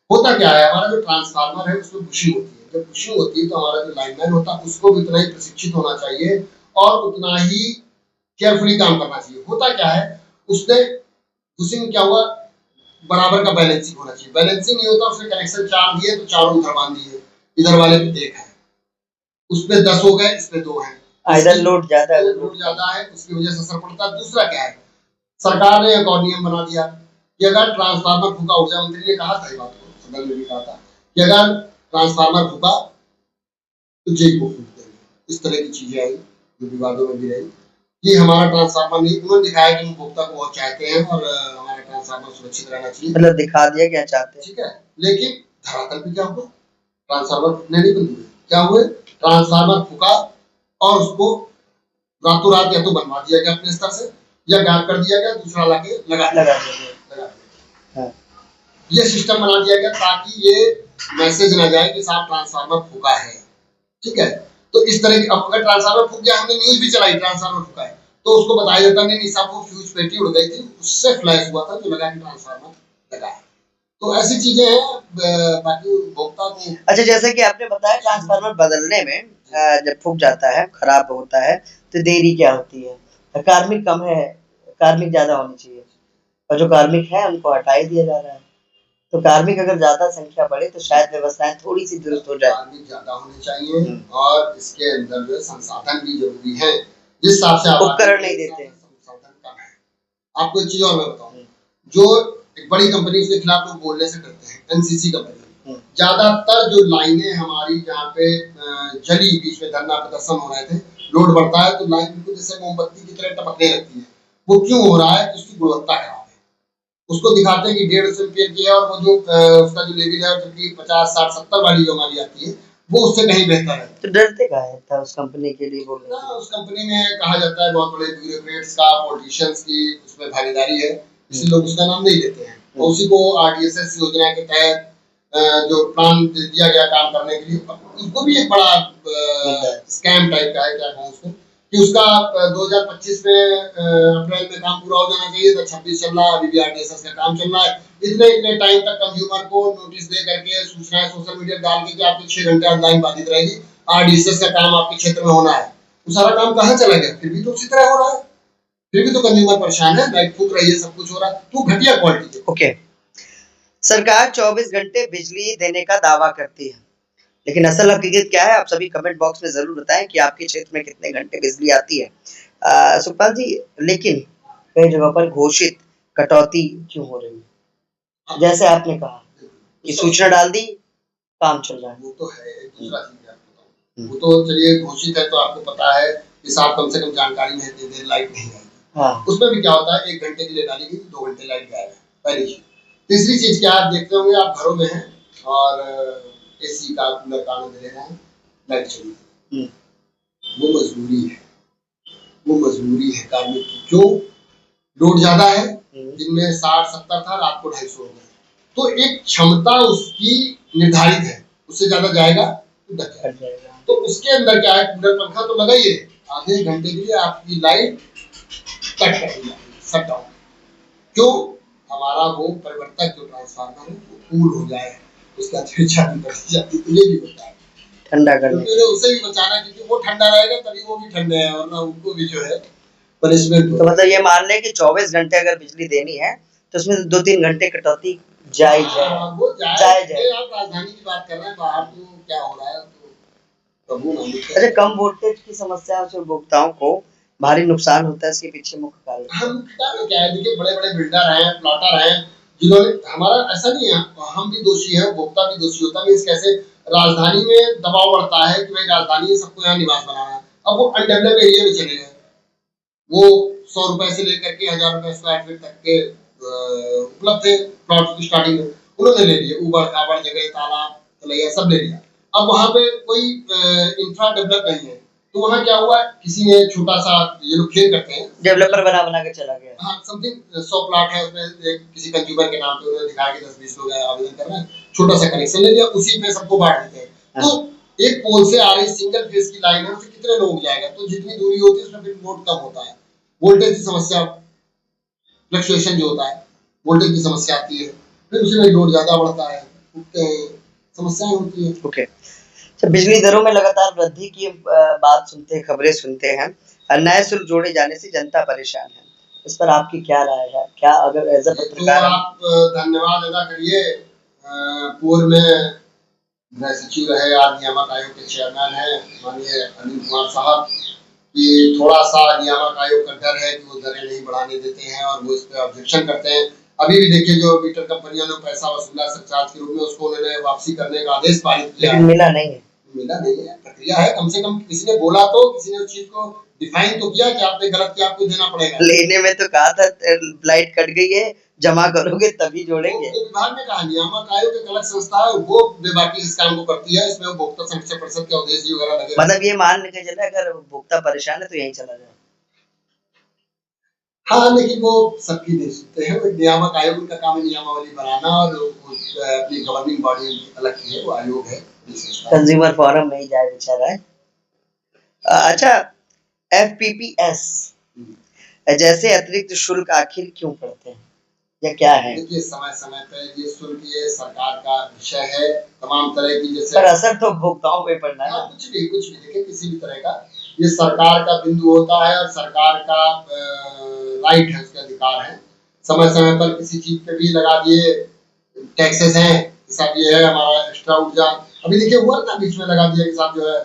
होता क्या है, हमारा जो ट्रांसफार्मर है उसमें बुशिंग होती है, जब बुशिंग होती है तो हमारा जो लाइनमैन होता है उसको भी उतना ही प्रशिक्षित होना चाहिए और उतना ही केयरफुली काम करना चाहिए। होता क्या है, उसने बुशिंग क्या हुआ, बराबर का बैलेंसिंग होना चाहिए, बैलेंसिंग नहीं होता, उसने कनेक्शन 4 दिए तो चारों उधर बांध दिए, इधर वाले पे 1 है, उसपे 10 हो गए, इसपे 2 है, इधर लोड ज्यादा है, उसकी वजह से असर पड़ता है। दूसरा क्या है, सरकार ने एक और नियम बना दिया कि अगर ट्रांसफार्मर फूका, ऊर्जा मंत्री ने कहा था ये बात को, सदन में भी कहा था कि अगर ट्रांसफार्मर फूका तो जेल को फूक देंगे। इस तरह की चीजें आई जो विवादों में भी रही। ये हमारा ट्रांसफार्मर नहीं, उन्होंने दिखाया कि हम उपभोक्ता को बहुत चाहते हैं और हमारा ट्रांसफार्मर सुरक्षित रहना चाहिए, मतलब दिखा दिया क्या चाहते हैं, ठीक है। लेकिन धरातल पे क्या हुआ, ट्रांसफार्मर फूकने नहीं बंद हुए, क्या हुए, ट्रांसफार्मर फूका और उसको रातों रात या तो बनवा दिया गया अपने स्तर से या गायब कर दिया गया, दूसरा लाके लगा दिया। ये सिस्टम बना दिया गया ताकि ये मैसेज ना जाए कि साहब ट्रांसफार्मर फूका है, ठीक है। तो इस तरह की, अब अगर ट्रांसफार्मर फूक गया, हमने न्यूज भी चलाई ट्रांसफार्मर फूका है, तो उसको बताया जाता नहीं साहब वो फ्यूज पेटी उड़ गई थी, उससे फ्लैश हुआ था जो लगा कि ट्रांसफार्मर लगा है। तो ऐसी चीजें हैं, बाकी उपभोक्ता को। अच्छा, जैसे कि आपने बताया ट्रांसफार्मर बदलने में जब फूक जाता है, खराब होता है, तो देरी क्या होती है, कार्मिक कम है, कार्मिक ज्यादा होनी चाहिए, और जो कार्मिक है उनको हटा ही दिया जा रहा है। तो कार्मिक अगर ज्यादा संख्या बढ़े तो शायद व्यवस्थाएं थोड़ी सी दुरुस्त हो जाए। कार्मिक ज्यादा होने चाहिए और इसके अंदर जो संसाधन भी जरूरी है, जिस हिसाब से उपकरण नहीं देते, संसाधन कम है। आपको एक चीज और मैं बताऊं, जो एक बड़ी कंपनी के खिलाफ लोग बोलने से करते हैं, एनसीसी कंपनी, ज्यादातर जो लाइनें हमारी जहाँ पे जली, बीच में धरना प्रदर्शन हो रहे थे, लोड बढ़ता है तो लाइन बिल्कुल जैसे मोमबत्ती की तरह टपकने लगती है। वो क्यों हो रहा है, उसकी गुणवत्ता खराब है। उसको दिखाते हैं कि 150 एम्पीयर की है और वो जो उसका जो लेवल है जो कि 50, 60, 70 वाली जो हमारी आती है वो उससे कहीं बेहतर है। तो डरते का है था उस कंपनी के लिए बोल रहे हैं। उस कंपनी में कहा जाता है बहुत बड़े ब्यूरोक्रेट्स का, पॉलिटिशियंस की उसमें भागीदारी है, इसलिए लोग उसका नाम नहीं लेते हैं। और उसी को आरडीएसएस योजना के तहत जो प्लान दिया गया काम करने के लिए, उसको भी एक बड़ा स्कैम टाइप का है, क्या कहूँ उसको, कि उसका 2025 में अप्रैल में काम पूरा हो जाना चाहिए था, 26 चल रहा है, अभी भी आरडीएसएस का काम चल रहा है। इतने टाइम तक कंज्यूमर को नोटिस दे करके, सूचनाएं सोशल मीडिया डाल के कि आपकी 6 घंटे ऑनलाइन बाधित रहेगी, आरडीएसएस का काम आपके क्षेत्र में होना है। वो सारा काम कहाँ चला गया, फिर भी तो उसी तरह हो रहा है, फिर भी तो कंज्यूमर परेशान है, लाइट फूक रही है, सब कुछ हो रहा है, तो घटिया क्वालिटी है। ओके, सरकार 24 घंटे बिजली देने का दावा करती है, लेकिन असल हकीकत क्या है, आप सभी कमेंट बॉक्स में जरूर बताएं कि आपके क्षेत्र में कितने घंटे बिजली आती है। सुखपाल जी, लेकिन कई जगह पर घोषित कटौती क्यों हो रही है? जैसे आपने कहा कि सूचना डाल दी, काम चल रहा है। वो तो है, दूसरा चीज आपको बताऊं, वो तो चलिए घोषित है तो आपको पता है कि साहब कम से कम जानकारी में इतनी देर लाइट नहीं आएगी। हाँ। उसमें भी क्या होता है, 1 घंटे के लिए डाली गई, 2 घंटे लाइट गायब है, पहली चीज। तीसरी चीज क्या, आप देखते होंगे, आप घरों में हैं और एसी का, कूलर का आनंद ले रहे हैं, लाइट चली, वो मजबूरी है, वो मजबूरी है कार्मिक की। क्यों, लोड ज्यादा है, दिन में 60-70 था, रात को 250 हो गया, तो एक क्षमता उसकी निर्धारित है, उससे ज्यादा जाएगा तो डर जाएगा। तो उसके अंदर क्या है, कूलर पंखा तो लगा ही है, आधे घंटे के लिए आपकी लाइट कट कर दी, शट डाउन। क्यों, हमारा वो परिवर्तक जो ट्रांसफार्मर है वो कूल हो जाए, उसका temperature भी बढ़ जाती है, तो ये भी होता है ठंडा करना, तो उसे भी बचाना, क्योंकि वो ठंडा रहेगा तभी वो भी ठंडे हैं, वरना उनको भी जो है पनिशमेंट। तो मतलब ये मान लें कि 24 घंटे अगर बिजली देनी है तो उसमें 2-3 घंटे कटौती जायज है, वो जायज है। आप राजधानी की बात कर रहे हैं, बाहर तो क्या हो रहा है, तो प्रभु नामित है। अच्छा, कम वोल्टेज की समस्या से उपभोक्ताओं को भारी नुकसान होता है, इसके पीछे मुख्य कारण हम क्या है, देखिए बड़े बड़े बिल्डर हैं, प्लॉटर हैं, जिन्होंने, हमारा ऐसा नहीं है, हम भी दोषी हैं, उपभोक्ता भी दोषी होता है। कैसे राजधानी में दबाव बढ़ता है कि भाई राजधानी में सबको यहाँ निवास बनाना है, अब वो अनडेवलप एरिया में चले गए, वो 100 रुपए से लेकर के 1000 रुपए स्क्वायर फीट तक के उपलब्ध थे प्लॉट की स्टार्टिंग में, उन्होंने ले लिए, ऊबड़ खाबड़ जगह, तालाब तलैया सब ले लिया। अब वहां पे कोई इंफ्रा डेवलप नहीं है, तो वहां क्या हुआ, किसी ने छोटा सा, ये लोग खेल करते हैं, डेवलपर बना बना के चला गया। हाँ, समथिंग 100 प्लॉट है, उसमें एक किसी कंज्यूमर के नाम पे उन्होंने दिखाया कि 10-20 लोग आवेदन कर रहे हैं, छोटा सा कनेक्शन ले लिया, उसी पे सबको बांट देते हैं। हाँ। तो एक पोल से आ रही सिंगल फेज की लाइन है, उससे कितने लोग जाएगा, तो जितनी दूरी होती है उसमें फिर लोड कम होता है, वोल्टेज की समस्या, फ्लक्चुएशन जो होता है, वोल्टेज की समस्या आती है, फिर उसमें लोड ज्यादा बढ़ता है, समस्याएं होती है। ओके, तो बिजली दरों में लगातार वृद्धि की बात सुनते हैं, खबरें सुनते हैं, नए शुल्क जोड़े जाने से जनता परेशान है, इस पर आपकी क्या राय है? क्या अगर एज अ पत्रकार आप धन्यवाद अदा करिए, पूर्व में गृह सचिव रहे, आज नियामक आयोग के चेयरमैन है माननीय अनिल कुमार साहब, कि थोड़ा सा नियामक आयोग का डर है कि वो दरें नहीं बढ़ाने देते हैं और वो इस पे ऑब्जेक्शन करते हैं। अभी भी देखिए, जो मीटर कंपनियों ने पैसा वसूला सरचार्ज के रूप में, उसको उन्होंने वापसी करने का आदेश पारित किया, लेकिन मिला नहीं है। मिला नहीं है, प्रक्रिया है, कम से कम किसी ने बोला तो, किसी ने उस चीज को डिफाइन तो किया कि आपने गलत किया, आपको देना पड़ेगा। लेने में तो कहा था लाइट कट गई है, जमा करोगे तभी जोड़ेंगे। तो विभाग ने कहा, नियामक आयोग एक अलग संस्था है, वो बेबाकी इस काम को करती है, इसमें उपभोक्ता संरक्षण परिषद के उद्देश्य वगैरह लगे। मतलब ये मान के चले, अगर उपभोक्ता परेशान है तो यहीं चला जाए। हाँ, लेकिन वो सबकी नहीं सुनते हैं, नियामक आयोग, उनका काम है नियमावली बनाना, और अपनी गवर्निंग बॉडी अलग की है, वो आयोग है, कंज्यूमर फोरम में ही जाए बेचारा है। अच्छा, FPPS जैसे अतिरिक्त शुल्क आखिर क्यों पड़ते हैं या क्या है? देखिए, समय समय पे ये शुल्क, ये सरकार का विषय है, तमाम तरह की, जैसे पर असर तो उपभोक्ताओं पे पड़ना है। कुछ भी देखिए, किसी भी तरह का ये सरकार का बिंदु होता है, और सरकार का राइट है, उसका अधिकार है, समय समय पर किसी चीज पे भी लगा दिए, टैक्सेस हैं, साहब ये है हमारा एक्स्ट्रा ऊर्जा, अभी देखिए हुआ ना, बीच में लगा दिया कि साहब जो है,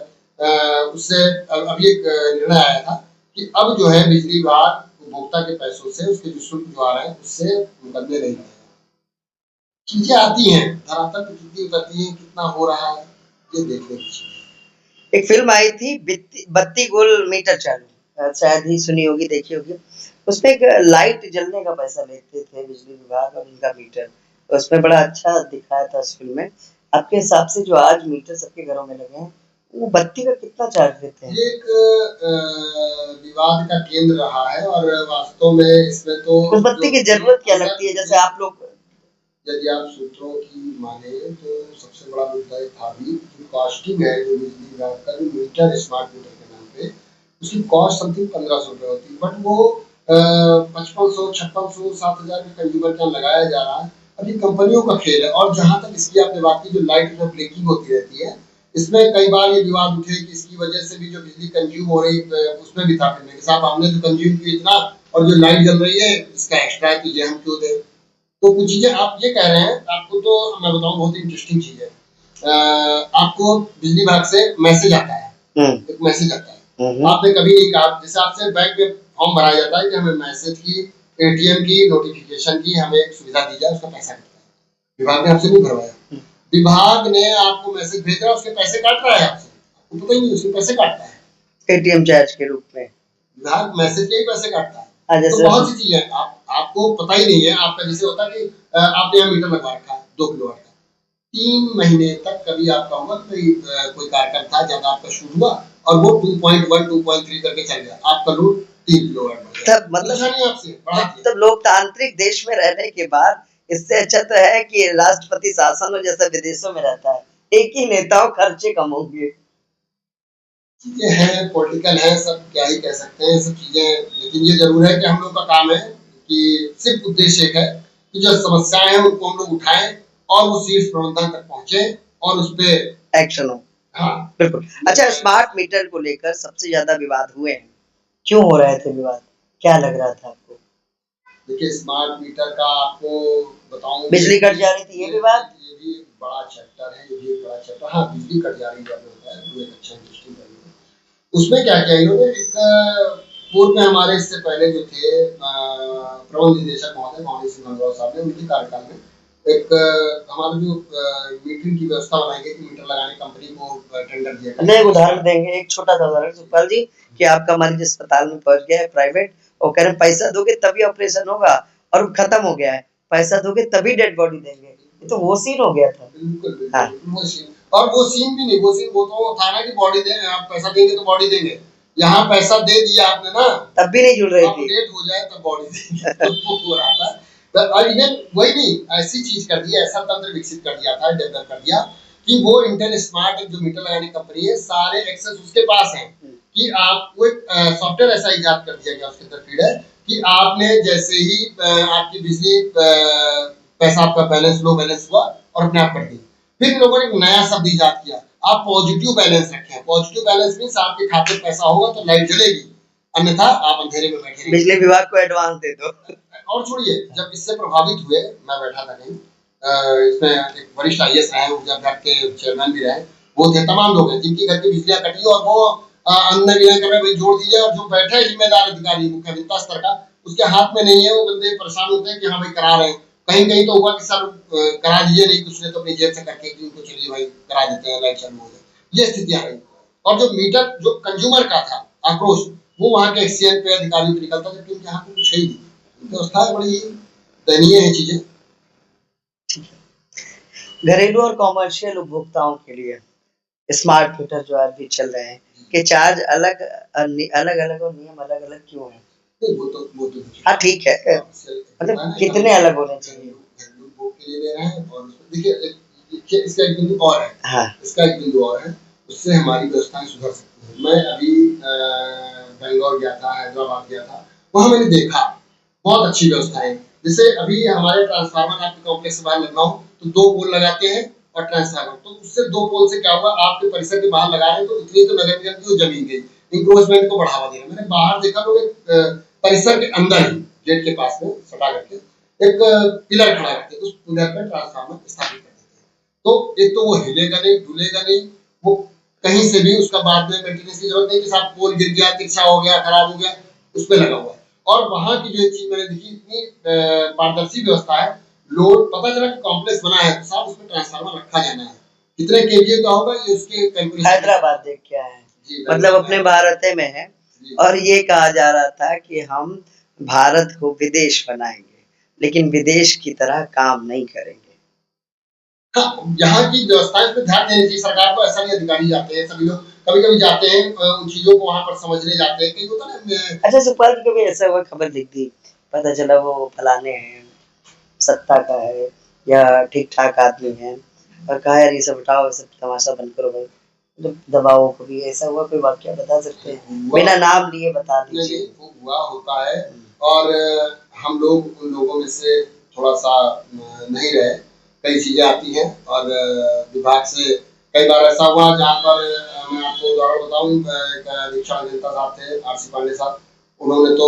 उससे अभी एक निर्णय आया था कि अब जो है बिजली विभाग उपभोक्ता के पैसों से, उसके जो शुल्क जो आ रहे हैं उससे मुकदमे नहीं करेगा। चीजें आती हैं, धरातल पे कितनी उतरती हैं, कितना हो रहा है, ये देखने की चीज। एक फिल्म आई थी बत्ती गुल मीटर चालू, शायद ही सुनी होगी, देखी होगी। उसमें एक लाइट जलने का पैसा लेते थे बिजली विभाग और उनका मीटर, उसमें बड़ा अच्छा दिखाया था उस फिल्म में। आपके हिसाब से जो आज मीटर सबके घरों में लगे हैं, वो बत्ती का कितना चार्ज देते हैं? ये एक विवाद का केंद्र रहा है, और वास्तव में इसमें तो उस बत्ती की जरूरत क्या लगती है? जैसे आप लोग, यदि आप सूत्रों की माने तो सबसे बड़ा मुद्दा एक था भी, जो कॉस्टिंग है, जो बिजली विभाग का जो मीटर, स्मार्ट मीटर के नाम पे, उसकी कॉस्ट समथिंग 1500 रुपए होती है, बट वो 5500, 5600, 7000 के कंज्यूमर क्या लगाया जा रहा है। अभी कंपनियों का खेल है, और जहां तक इसकी आपने बात की, जो लाइट में ब्रेकिंग होती रहती है, इसमें कई बार ये विवाद उठे कि इसकी वजह से भी जो बिजली कंज्यूम हो रही है, उसमें भी था कि साहब हमने जो कंज्यूम किया इतना, और जो लाइट जल रही है इसका एक्स्ट्रा है, तो ये हम क्यों दें। तो कुछ चीजें आप ये कह रहे हैं, आपको तो मैं बताऊं बहुत इंटरेस्टिंग चीज है। आपको बिजली विभाग से मैसेज आता है, एक मैसेज आता है, आपने कभी नहीं कहा, जैसे आपसे बैंक में फॉर्म भराया जाता है कि हमें मैसेज की, ATM की नोटिफिकेशन की हमें एक सुविधा दी जाए, उसका पैसा कटता है, विभाग ने आपसे नहीं भरवाया, विभाग ने आपको मैसेज भेजा, उसके पैसे काट रहा है आपसे, आपको पता ही नहीं, उसके पैसे काटता है ATM चार्ज के रूप में, विभाग मैसेज के ही पैसे काटता है। तो बहुत सी चीजें आपको पता ही नहीं है। आपका जैसे होता है कि आपने यहाँ मीटर लगवा रखा है 2 किलोवाट का, 3 महीने तक कभी आपका हुआ कोई कार्यक्रम था जब आपका शुरू हुआ और वो 2.1 2.3 करके चल गया, आपका लोड 3 किलोवाट बढ़ गया, तब मतलब आपसे तब लोकतांत्रिक देश में रहने के बाद इससे अच्छा तो है कि राष्ट्रपति शासन हो जैसा विदेशों में रहता है, एक ही नेताओं खर्चे कम होंगे। चीजें हैं, पॉलिटिकल है, सब क्या ही कह सकते हैं सब चीजें, लेकिन ये जरूर है कि हम लोग का काम है कि सिर्फ उद्देश्य एक है कि जो समस्याएं हैं उनको हम लोग उठाएं और वो शीर्ष प्रबंधन तक पहुंचे और उस पे एक्शन हो। हाँ, बिल्कुल। अच्छा, स्मार्ट मीटर को लेकर सबसे ज्यादा विवाद हुए हैं, क्यों हो रहे थे विवाद, क्या लग रहा था आपको? देखिए, स्मार्ट मीटर का आपको बताऊं, बिजली कट जा रही थी, ये विवाद, ये भी बड़ा चैप्टर है, ये भी बड़ा चैप्टर। हाँ, बिजली कट जा रही है, है, वो एक अच्छा इंटरेस्टिंग पहलू है। उसमें क्या किया इन्होंने, एक पूर्व में हमारे इससे पहले जो थे प्रबंध निदेशक महोदय मोहन सिंह गंगवार साहब ने, उनके कार्यकाल में एक हमारा जो मीटरिंग की व्यवस्था बनाई गई थी, मीटर लगाने कंपनी को टेंडर दिया गया। एक उदाहरण देंगे, एक छोटा सा उदाहरण सुखपाल जी, कि आपका मरीज अस्पताल में पहुंच गया है प्राइवेट, और कह रहे हैं पैसा दोगे तभी ऑपरेशन होगा, और खत्म हो गया है, पैसा दोगे तभी डेड बॉडी देंगे। ये तो वो सीन हो गया था। बिल्कुल हाँ। वो सीन, और वो सीन भी नहीं, वो सीन वो तो था ना कि बॉडी देंगे, आप पैसा देंगे तो बॉडी देंगे। यहाँ पैसा दे दिया आपने ना, तब भी नहीं जुड़ रही थी, डेट हो जाए तब बॉडी देंगे। तो हो रहा था। और इवन वही नहीं, ऐसी चीज कर दी, ऐसा तंत्र विकसित कर दिया था, डेवलप कर दिया कि वो इंटेल स्मार्ट जो मीटर लगाने कंपनी है, सारे एक्सेस उसके पास हैं कि आपको एक सॉफ्टवेयर ऐसा इजाद कर दिया गया, उसके अंदर फीड है कि आपने जैसे ही आपकी बिजली पैसा आपका बैलेंस लो बैलेंस हुआ और अपने आप कट गई। फिर इन लोगों ने एक नया शब्द इजाद किया, आप पॉजिटिव बैलेंस रखें। पॉजिटिव बैलेंस मीन्स आपके खाते में पैसा होगा तो लाइट जलेगी, अन्यथा आप अंधेरे में बैठे रहेंगे। बिजली विभाग को एडवांस दे दो। और छोड़िए, जब इससे प्रभावित हुए, मैं बैठा था कहीं, इसमें एक वरिष्ठ IAS रहे, ऊर्जा विभाग के चेयरमैन भी रहे, वो थे, तमाम लोग हैं जिनकी घर की बिजलियां कटी और वो अंदर विनय कर रहे भाई जोड़ दीजिए, और जो बैठे जिम्मेदार अधिकारी मुख्य अभियंता स्तर का, उसके हाथ में नहीं है, वो बंदे परेशान होते हैं कि हाँ भाई करा रहे हैं। कहीं कहीं तो हुआ कि सर करा दीजिए, नहीं कुछ ने तो अपनी जेब से करके कि उनको चलिए भाई करा देते हैं, लाइट चालू हो जाए। ये स्थितियां रही। और जो मीटर जो कंज्यूमर का था आक्रोश, वो वहाँ के एक्सचेंज पे अधिकारियों पे निकलता, जबकि उनके हाथ में कुछ है ही नहीं। व्यवस्था बड़ी दयनीय है चीजें। घरेलू और कॉमर्शियल उपभोक्ताओं के लिए स्मार्ट मीटर जो आज भी चल रहे हैं, के चार्ज अलग अलग और नियम अलग अलग क्यों है? वो तो हाँ ठीक है, मतलब कितने अलग होने चाहिए? के लिए ले रहे हैं, और देखिए इसका एक बिंदु और है। हाँ। इसका एक बिंदु और है, उससे हमारी व्यवस्थाएं सुधर सकती हैं। मैं अभी बेंगलोर गया था, हैदराबाद गया था, वहाँ मैंने देखा बहुत अच्छी व्यवस्था है। जैसे अभी हमारे ट्रांसफार्मर आपके कॉम्प्लेक्स से बाहर लगना हो तो 2 पोल लगाते हैं और ट्रांसफार्मर, तो उससे 2 पोल से क्या हुआ, आपके परिसर के बाहर लगा रहे हैं तो इतनी तो नगर निगम की जमीन गई, इंक्रोचमेंट को बढ़ावा दे रहे हैं। मैंने बाहर देखा लोग परिसर के अंदर ही गेट के पास में सटा करके एक पिलर खड़ा करके उस पिलर पर ट्रांसफार्मर स्थापित कर देते हैं। तो एक तो वो हिलेगा नहीं, डुलेगा नहीं, वो कहीं से भी उसका बाद में मेंटेनेंस की जरूरत नहीं कि साहब पोल गिर गया, तिरछा हो गया, खराब हो गया, उस पर लगा हुआ है। और वहां की जो चीज मैंने देखी, इतनी पारदर्शी व्यवस्था है, लोड पता चला कि कॉम्प्लेक्स बना है तो साहब उसमें ट्रांसफार्मर रखा जाना है, कितने केवीए का होगा ये उसके कैलकुलेशन। हैदराबाद देख के आए हैं, मतलब अपने भारत में है, और ये कहा जा रहा था कि हम भारत को विदेश बनाएंगे, लेकिन विदेश की तरह काम नहीं करेंगे। हाँ, यहाँ की व्यवस्थाएं पे ध्यान देनी चाहिए सरकार को। ऐसा नहीं अधिकारी जाते हैं, सभी लोग कभी-कभी जाते हैं उन चीजों को वहाँ पर समझने जाते हैं, कहीं होता ना। अच्छा सुखपाल, कभी ऐसा हुआ खबर दिख दी, पता चला वो फलाने हैं, सत्ता का है या ठीक ठाक आदमी है, और कहा यार ये सब हटाओ, सब तमाशा बंद करो भाई, तो दबाओ, कभी ऐसा हुआ, कोई वाक्य बता सकते हैं, बिना नाम लिए बता दीजिए। हुआ होता है, और हम लोग उन लोगों में से थोड़ा सा नहीं रहे, कई चीजें आती हैं, और विभाग से कई बार ऐसा हुआ जहाँ पर मैं आपको उदाहरण बताऊं, एक अधीक्षण अभियंता साहब थे RC पांडे साहब, उन्होंने तो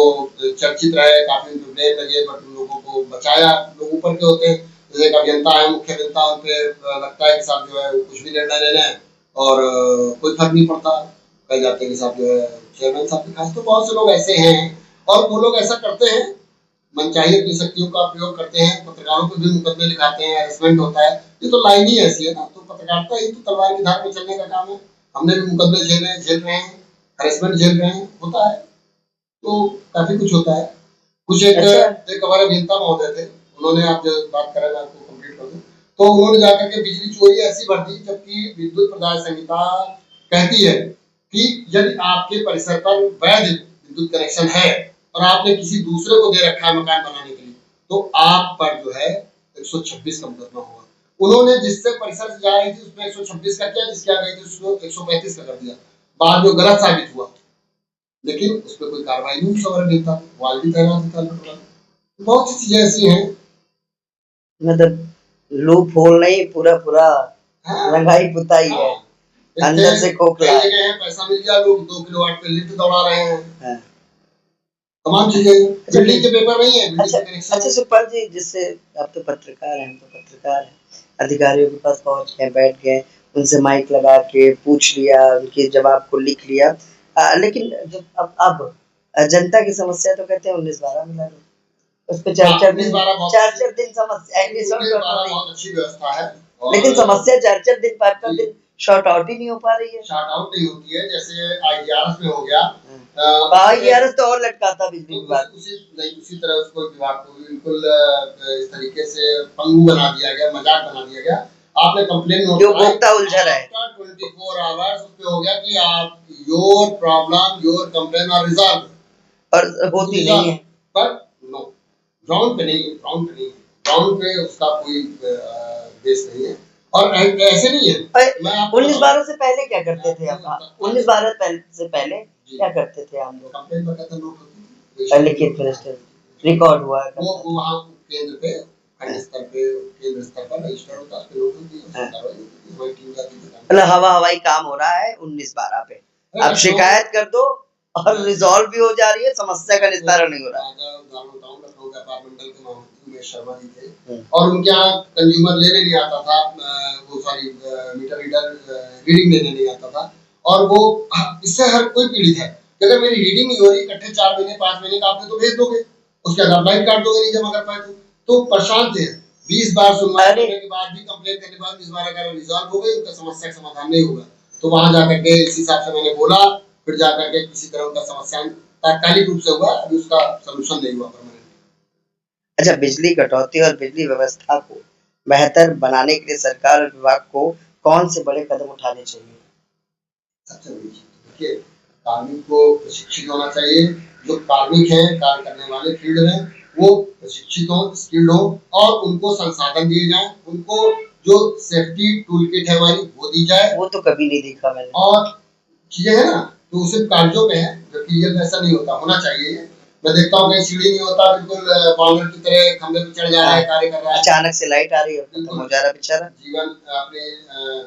चर्चित रहे, काफी उनको ब्लेम लगे, बट उन लोगों को बचाया। लोग ऊपर के होते हैं, जैसे एक अभियंता है, मुख्य अभियंता, उन पे लगता है कि साहब जो है कुछ भी निर्णय ले लें और कोई फर्क नहीं पड़ता, कह जाते हैं कि साहब जो है चेयरमैन साहब के खास। तो बहुत से लोग ऐसे हैं, और वो लोग ऐसा करते हैं, मनचाही अपनी शक्तियों का प्रयोग करते हैं, पत्रकारों पर भी मुकदमे लिखाते हैं, हैरेसमेंट होता है। ये तो लाइन ही ऐसी है ना, तो पत्रकारिता ही तो तलवार की धार में चलने का काम है। हमने भी मुकदमे झेल रहे हैं, हैरेसमेंट झेल रहे हैं, होता है, तो काफी कुछ होता है। कुछ एक हमारे अभियंता महोदय थे, उन्होंने, आप जो बात कर रहे हैं आपको कंप्लीट कर दूं, तो उन्होंने जाकर के बिजली चोरी ऐसी भर दी, जबकि विद्युत प्रदाय संहिता कहती है कि यदि आपके परिसर पर वैध विद्युत कनेक्शन है और आपने किसी दूसरे को दे रखा है मकान बनाने के लिए, तो आप पर जो है 126 का मुकदमा होगा। उन्होंने जिससे परिसर से जा रही थी उसमें 126 का किया, जिसकी आ गई थी उसको 135 का कर दिया, बाद में गलत साबित हुआ, लेकिन उस पर कोई कार्रवाई नहीं, सवाल नहीं था, वाल भी तैनात था। बहुत सी चीजें ऐसी हैं, मतलब लूप होल नहीं, पूरा पूरा रंगाई पुताई है, अंदर से खोखला है। पैसा मिल गया, लोग 2 किलोवाट पे लिफ्ट दौड़ा रहे हैं, तमाम चीजें। बिल्डिंग के पेपर नहीं है। अच्छा सुखपाल जी, जिससे आप तो पत्रकार हैं, अधिकारियों के पास पहुंच गए, बैठ गए, उनसे माइक लगा के पूछ लिया, उनके जवाब को लिख लिया। लेकिन जब अब जनता की समस्या तो कहते हैं 19-12 में लड़ो, उस पे 4-4 दिन 4-4 दिन समस्या बहुत अच्छी व्यवस्था है, लेकिन समस्या 4-4 दिन 5-5 दिन शॉर्ट आउट ही नहीं हो पा रही है। शॉर्ट आउट नहीं होती है, जैसे IGRS में हो गया। IGRS तो और लटकाता बिजली विभाग, उसी तरह उसको विभाग को बिल्कुल इस तरीके से पंगु बना दिया गया, मजाक बना दिया गया। आपने कंप्लेन नोट जो उपभोक्ता उलझा रहा है 24 आवर्स उस पे हो गया कि आप your problem your complain are resolve, और होती नहीं है। बट नो, ग्राउंड पे नहीं है, ग्राउंड पे उसका कोई बेस नहीं है। और ऐसे नहीं है। 19-12 से पहले क्या करते थे आप? 19-12 से पहले क्या करते थे हम लोग? कंप्लेन वगैरह नोट होती थी, लिखित रिकॉर्ड हुआ है, वो वहाँ केंद्र पे खंड स्तर पे केंद्र स्तर पर रजिस्टर होता है, उसपे लोगों की कार्रवाई होती है, वही टीम जाती है। मतलब हवाई काम हो रहा है 19-12 पे, आप शिकायत कर दो और रिजॉल्व भी हो जा रही है, समस्या का निस्तारण नहीं हो रहा है। लखनऊ व्यापार मंडल के महामंत्री उमेश शर्मा जी थे, और उनके यहाँ कंज्यूमर लेने नहीं आता था, वो सॉरी मीटर रीडर रीडिंग लेने नहीं आता था, और वो इससे हर कोई पीड़ित है कि अगर मेरी रीडिंग नहीं हो रही, इकट्ठे 4 महीने 5 महीने का आपने तो भेज दोगे, उसके बाद आप लाइट काट दोगे नहीं जमा कर पाए तो परेशान थे। 20 बार सुनवाई करने के बाद भी, कंप्लेंट करने के बाद इस बार अगर रिजॉल्व हो गई, उनका समस्या का समाधान नहीं होगा, तो वहां जाकर के इस हिसाब से मैंने बोला, फिर जाकर के किसी तरह उनका समस्या तात्कालिक रूप से हुआ, अभी उसका सलूशन नहीं हुआ परमानेंट। अच्छा, बिजली कटौती और बिजली व्यवस्था को बेहतर बनाने के लिए सरकार और विभाग को कौन से बड़े कदम उठाने चाहिए? सबसे बड़ी चीज देखिए, कार्मिक को प्रशिक्षित होना चाहिए। जो कार्मिक हैं, कार्य करने वाले फील्ड में, वो प्रशिक्षित हो, स्किल्ड हो, और उनको संसाधन दिए जाएं, उनको जो सेफ्टी टूल किट है हमारी वो दी जाए। वो तो कभी नहीं देखा मैंने। और चीजें है ना, तो उसे कागजों में है, जबकि रियल में ऐसा नहीं होता, होना चाहिए। मैं देखता हूँ कहीं सीढ़ी नहीं होता, बिल्कुल बाउंडर की तरह खंबे पे चढ़ जा रहा है, कार्य कर रहा है, अचानक से लाइट आ रही है, खत्म हो जा रहा है बेचारा, जीवन अपने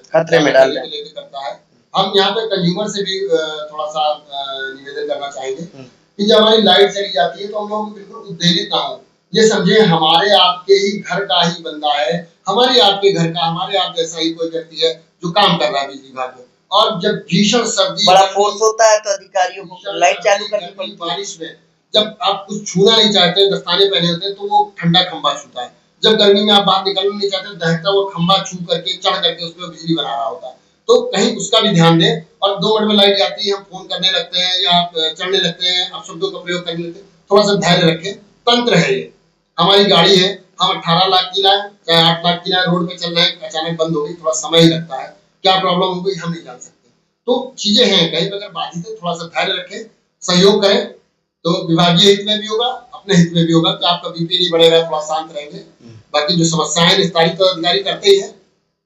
खतरे में डाल लेके करता है। हम यहाँ पे कंज्यूमर से भी थोड़ा सा निवेदन करना चाहेंगे कि जब हमारी लाइट चली जाती है तो हम लोग बिल्कुल उत्तेजित ना हो, ये समझे हमारे आपके ही घर का ही बंदा है, हमारे आपके घर का, हमारे आप जैसा ही कोई व्यक्ति है जो काम कर रहा है बिजली विभाग में, और जब भीषण सर्दी, बड़ा फोर्स होता है तो अधिकारियों को लाइट चालू करनी पड़ती है। बारिश में जब आप कुछ छूना नहीं चाहते, दस्ताने पहने होते हैं, तो वो ठंडा खंबा छूता है। जब गर्मी में आप बाहर निकलना नहीं चाहते, दहकता वो खंबा छू करके, चढ़ करके उसमें बिजली बना रहा होता है, तो कहीं उसका भी ध्यान दें। और 2 मिनट में लाइट जाती है, हम फोन करने लगते हैं या चढ़ने लगते हैं, आप शब्दों का प्रयोग करने लगते हैं, थोड़ा सा धैर्य रखें। तंत्र है ये, हमारी गाड़ी है, हम 18 लाख की लाए चाहे 8 लाख की लाए, रोड पे चल रहे हैं, अचानक बंद हो गई, थोड़ा समय ही लगता है, क्या प्रॉब्लम हो गई हम नहीं जान सकते। तो चीजें हैं, कहीं पर अगर बाधित है, थोड़ा सा धैर्य रखें, सहयोग करें, तो विभागीय हित में भी होगा, अपने हित में भी होगा कि आपका बीपी नहीं बढ़ेगा, थोड़ा शांत रहेंगे। बाकी जो समस्याएं निस्तारित तो अधिकारी करते ही है,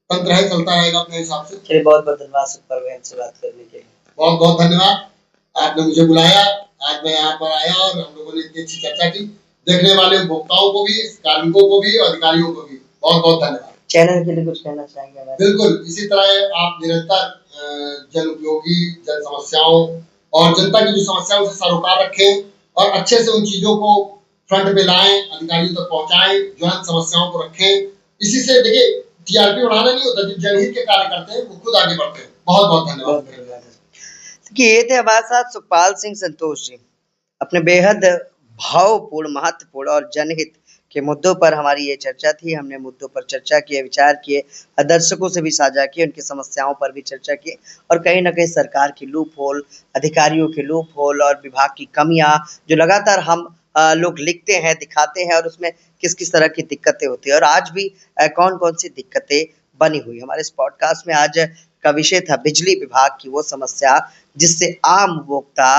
तंत्र है, चलता रहेगा अपने हिसाब से। चलिए, बहुत बहुत धन्यवाद सुपरमैन से बात करने के लिए। बहुत बहुत धन्यवाद, आपने मुझे बुलाया, आज मैं यहाँ पर आया और हम लोगों ने इतनी अच्छी चर्चा की। देखने वाले उपभोक्ताओं को भी, कार्मिकों को भी, अधिकारियों को भी बहुत बहुत धन्यवाद। चैनल के लिए कुछ कहना चाहेंगे? बिल्कुल, इसी तरह आप निरंतर जन उपयोगी, जन समस्याओं और जनता की जो समस्याओं से सरोकार रखें, और अच्छे से उन चीजों को फ्रंट पे लाएं, अधिकारियों तक पहुंचाएं, ज्वलंत समस्याओं को रखें। इसी से देखिए, टीआरपी बढ़ाना नहीं होता, जो जनहित के कार्य करते हैं वो खुद आगे बढ़ते हैं। बहुत बहुत धन्यवाद। ये थे हमारे साथ सुखपाल सिंह संतोष जी, अपने बेहद भावपूर्ण, महत्वपूर्ण और जनहित के मुद्दों पर हमारी ये चर्चा थी। हमने मुद्दों पर चर्चा किए, विचार किए, दर्शकों से भी साझा किए, उनकी समस्याओं पर भी चर्चा की, और कहीं ना कहीं सरकार की लूप होल, अधिकारियों के लूप होल और विभाग की कमियां जो लगातार हम लोग लिखते हैं, दिखाते हैं, और उसमें किस किस तरह की दिक्कतें होती है, और आज भी कौन कौन सी दिक्कतें बनी हुई। हमारे इस पॉडकास्ट में आज का विषय था बिजली विभाग की वो समस्या जिससे आम उपभोक्ता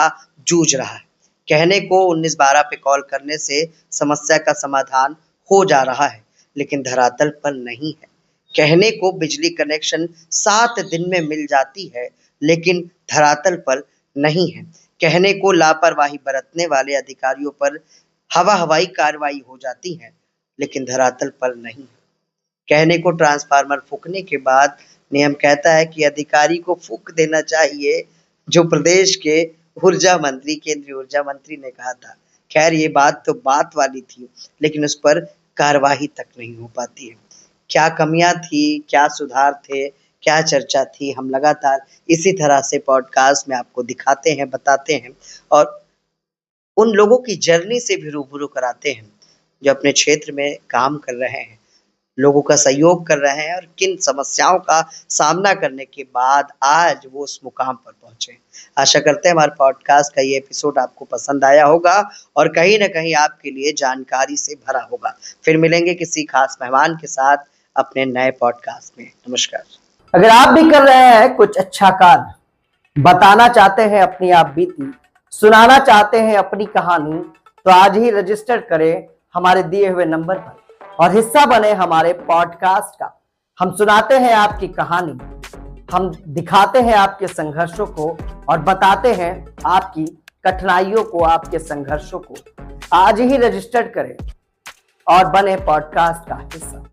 जूझ रहा है। कहने को 19-12 पे कॉल करने से समस्या का समाधान हो जा रहा है, लेकिन धरातल पर नहीं है। कहने को बिजली कनेक्शन 7 दिन में मिल जाती है, लेकिन धरातल पर नहीं है। कहने को लापरवाही बरतने वाले अधिकारियों पर हवाई कार्रवाई हो जाती है, लेकिन धरातल पर नहीं है। कहने को ट्रांसफार्मर फूकने के बाद नियम कहता है कि अधिकारी को फूक देना चाहिए, जो प्रदेश के ऊर्जा मंत्री, केंद्रीय ऊर्जा मंत्री ने कहा था। खैर, ये बात तो बात वाली थी, लेकिन उस पर कार्यवाही तक नहीं हो पाती है। क्या कमियां थी, क्या सुधार थे, क्या चर्चा थी। हम लगातार इसी तरह से पॉडकास्ट में आपको दिखाते हैं, बताते हैं और उन लोगों की जर्नी से भी रूबरू कराते हैं जो अपने क्षेत्र में काम कर रहे हैं, लोगों का सहयोग कर रहे हैं और किन समस्याओं का सामना करने के बाद आज वो उस मुकाम पर पहुंचे। आशा करते हैं हमारे पॉडकास्ट का ये एपिसोड आपको पसंद आया होगा और कहीं न कहीं आपके लिए जानकारी से भरा होगा। फिर मिलेंगे किसी खास मेहमान के साथ अपने नए पॉडकास्ट में। नमस्कार। अगर आप भी कर रहे हैं कुछ अच्छा कार्य, बताना चाहते हैं अपनी आप बीती, सुनाना चाहते हैं अपनी कहानी, तो आज ही रजिस्टर करें हमारे दिए हुए नंबर पर और हिस्सा बने हमारे पॉडकास्ट का। हम सुनाते हैं आपकी कहानी, हम दिखाते हैं आपके संघर्षों को और बताते हैं आपकी कठिनाइयों को, आपके संघर्षों को। आज ही रजिस्टर करें और बने पॉडकास्ट का हिस्सा।